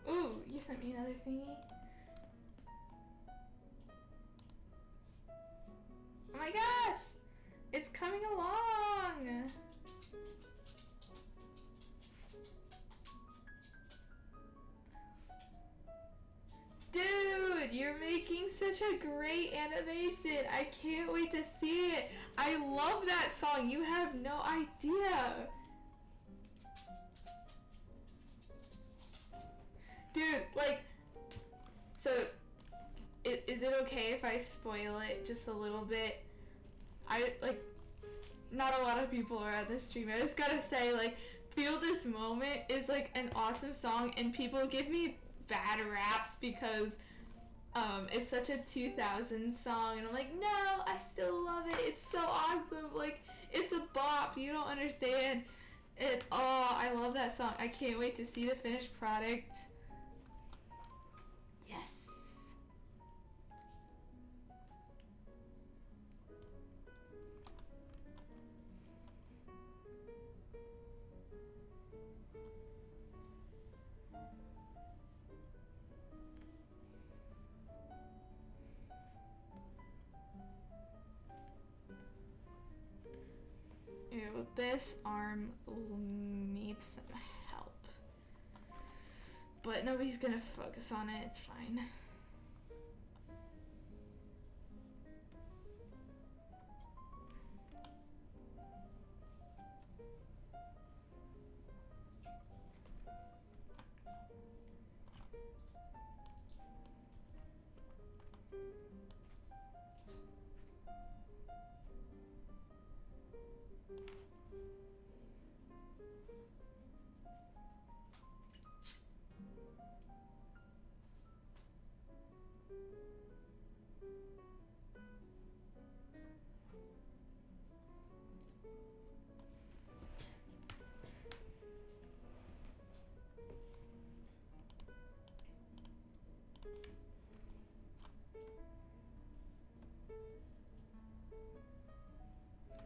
Ooh, you sent me another thingy. Oh my gosh! It's coming along! Dude, you're making such a great animation. I can't wait to see it. I love that song. You have no idea. Dude, like, so, is it okay if I spoil it just a little bit? Not a lot of people are at the stream. I just gotta say, like, Feel This Moment is, like, an awesome song, and people give me bad raps because, it's such a 2000s song, and I'm like, no, I still love it. It's so awesome. Like, it's a bop. You don't understand. I love that song. I can't wait to see the finished product. Yes. Ew, this arm needs some help. But nobody's gonna focus on it, it's fine.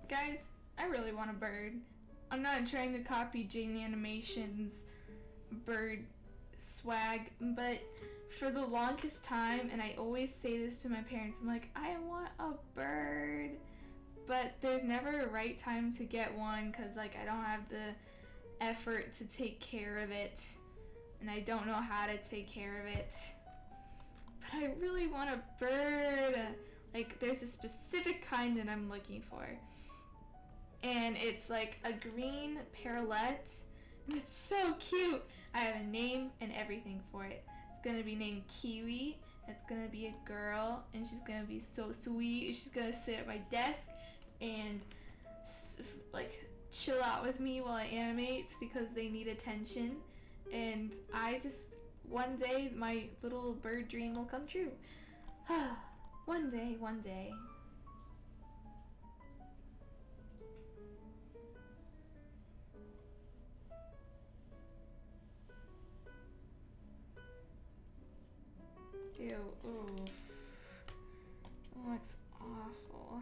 Guys, I really want a bird. I'm not trying to copy Jane Animation's bird swag, but for the longest time, and I always say this to my parents, I'm like, I want a bird, but there's never a right time to get one because, like, I don't have the effort to take care of it, and I don't know how to take care of it. But I really want a bird. Like, there's a specific kind that I'm looking for. And it's like a green parrot, and it's so cute. I have a name and everything for it. It's gonna be named Kiwi. It's gonna be a girl, and she's gonna be so sweet. She's gonna sit at my desk and just like chill out with me while I animate because they need attention. And I just, one day my little bird dream will come true. One day, one day. Ew, oof. Oh, it's awful.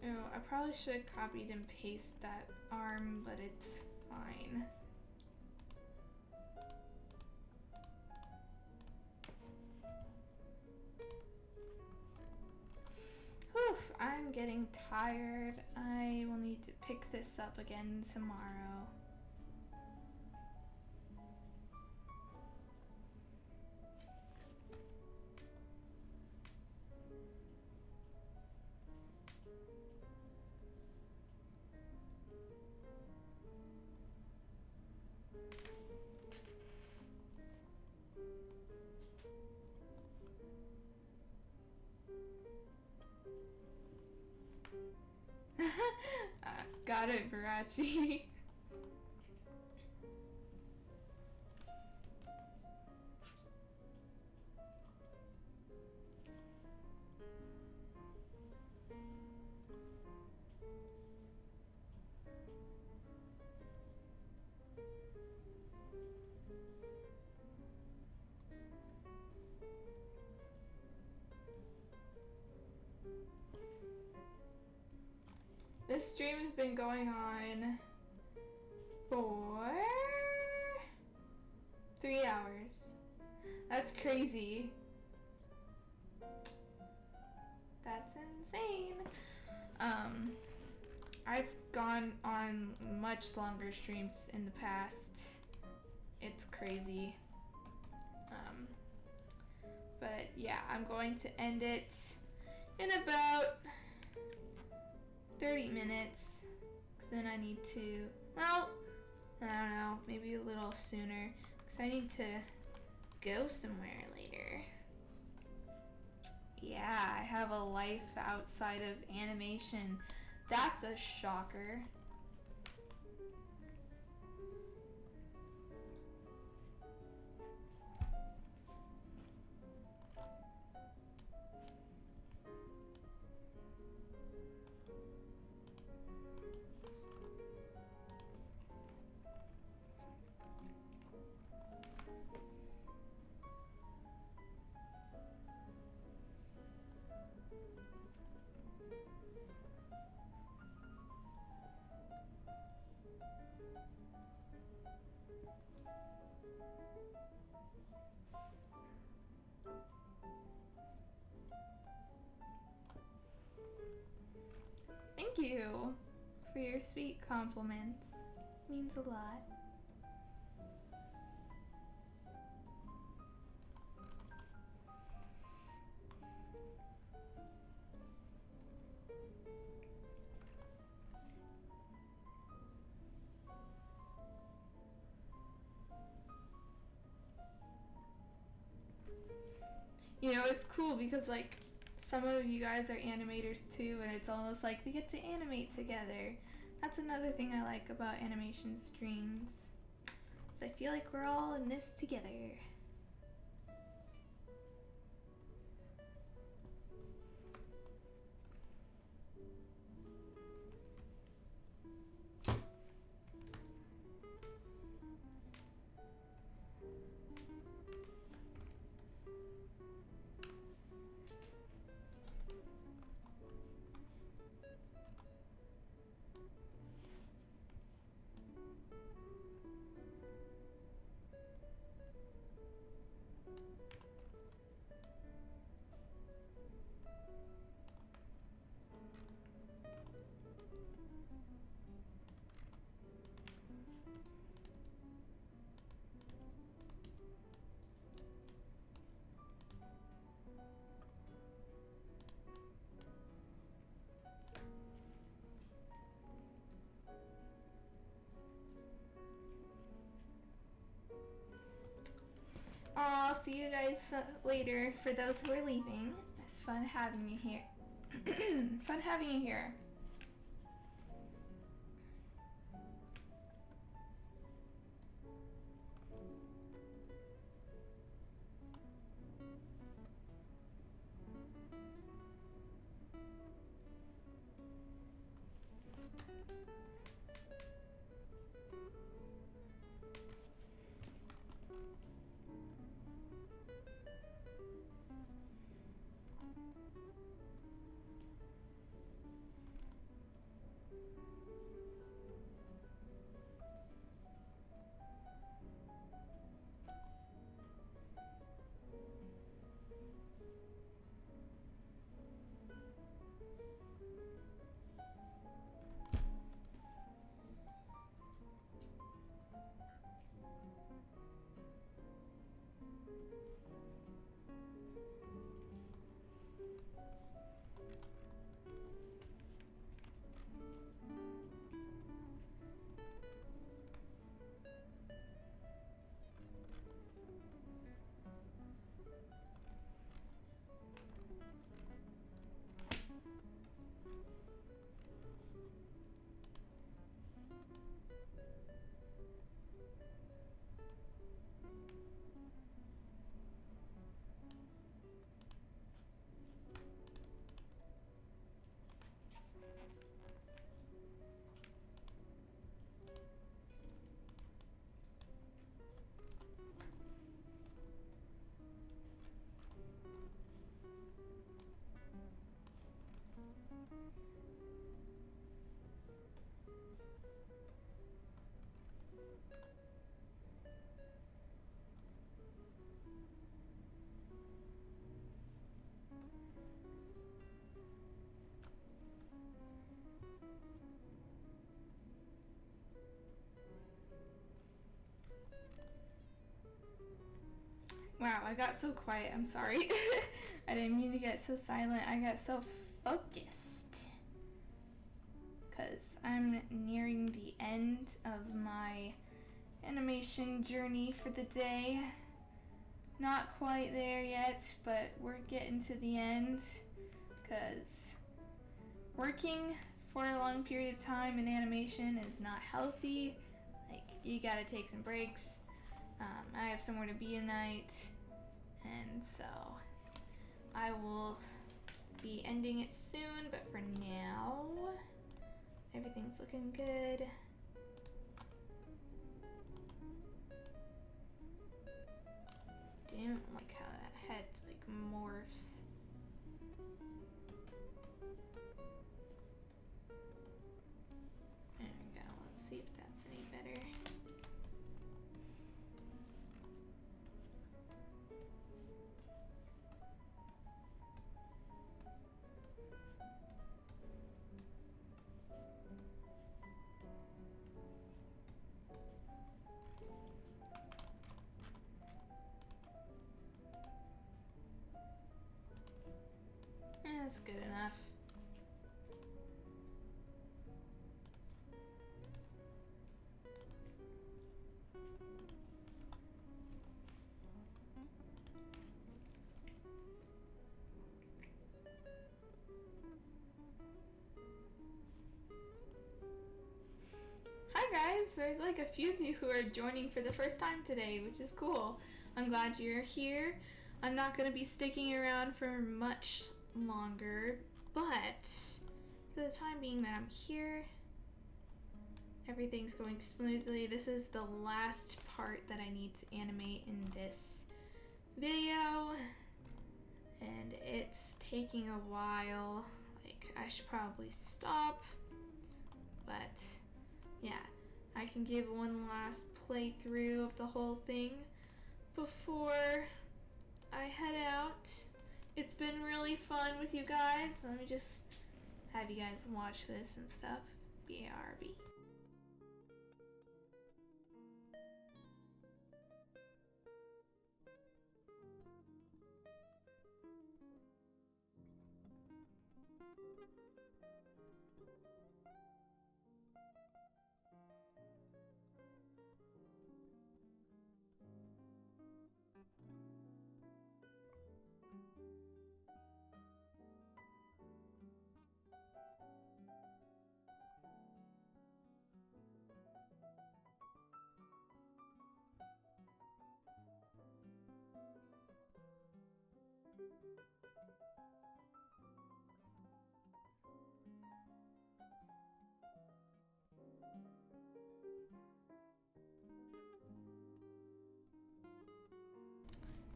Oh, I probably should have copied and pasted that arm, but it's fine. Whew, I'm getting tired. I will need to pick this up again tomorrow. Got it, Barachi. This stream has been going on for 3 hours. That's crazy. That's insane. I've gone on much longer streams in the past. It's crazy. But yeah, I'm going to end it in about 30 minutes, because then I need to, well, I don't know, maybe a little sooner, because I need to go somewhere later. Yeah, I have a life outside of animation. That's a shocker. Thank you for your sweet compliments. Means a lot. You know, it's cool because like some of you guys are animators too, and it's almost like we get to animate together. That's another thing I like about animation streams, is I feel like we're all in this together. I'll see you guys later for those who are leaving. It's fun having you here. Fun having you here. Wow, I got so quiet. I'm sorry. I didn't mean to get so silent. I got so focused. Because I'm nearing the end of my animation journey for the day. Not quite there yet, but we're getting to the end. Because working for a long period of time in animation is not healthy. Like, you gotta take some breaks. I have somewhere to be tonight, and so I will be ending it soon, but for now, everything's looking good. Don't like how that head like morphs. There we go, let's see if that's any better. That's good enough. Hi guys, there's like a few of you who are joining for the first time today, which is cool. I'm glad you're here. I'm not going to be sticking around for much longer, but for the time being that I'm here, everything's going smoothly. This is the last part that I need to animate in this video, and it's taking a while. Like, I should probably stop, but yeah, I can give one last playthrough of the whole thing before I head out. It's been really fun with you guys. Let me just have you guys watch this and stuff. BRB.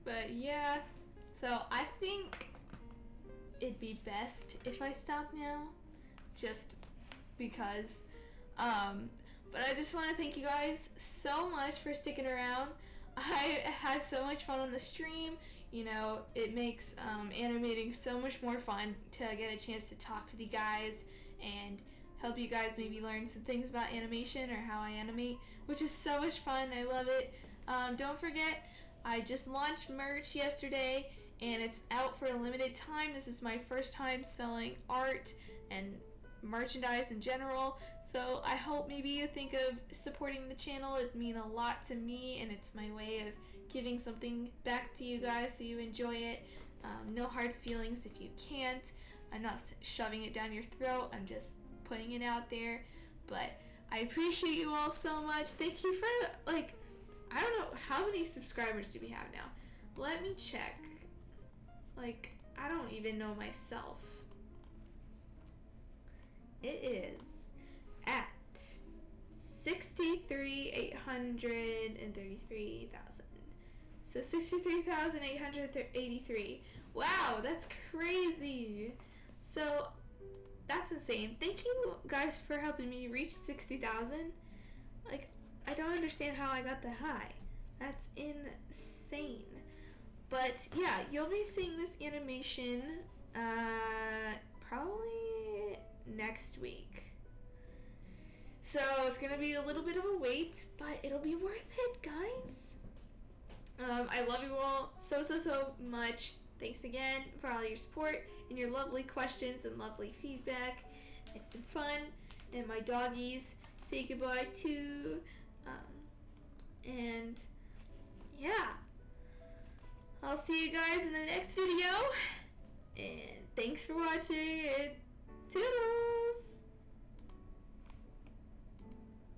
But yeah, so I think it'd be best if I stop now, just because. But I just want to thank you guys so much for sticking around. I had so much fun on the stream. You know, it makes animating so much more fun to get a chance to talk with you guys and help you guys maybe learn some things about animation or how I animate, which is so much fun. I love it. Don't forget, I just launched merch yesterday and it's out for a limited time. This is my first time selling art and merchandise in general, so I hope maybe you think of supporting the channel. It'd mean a lot to me, and it's my way of giving something back to you guys so you enjoy it. No hard feelings if you can't. I'm not shoving it down your throat, I'm just putting it out there. But I appreciate you all so much. Thank you for, like, I don't know, how many subscribers do we have now? Let me check. Like, I don't even know myself. It is at 63,833,000. So 63,883. Wow, that's crazy. So that's insane. Thank you guys for helping me reach 60,000. Like, I don't understand how I got that high. That's insane. But yeah, you'll be seeing this animation probably next week. So it's gonna be a little bit of a wait, but it'll be worth it, guys. I love you all so much. Thanks again for all your support and your lovely questions and lovely feedback. It's been fun. And my doggies say goodbye too. And yeah, I'll see you guys in the next video. And thanks for watching. And toodles!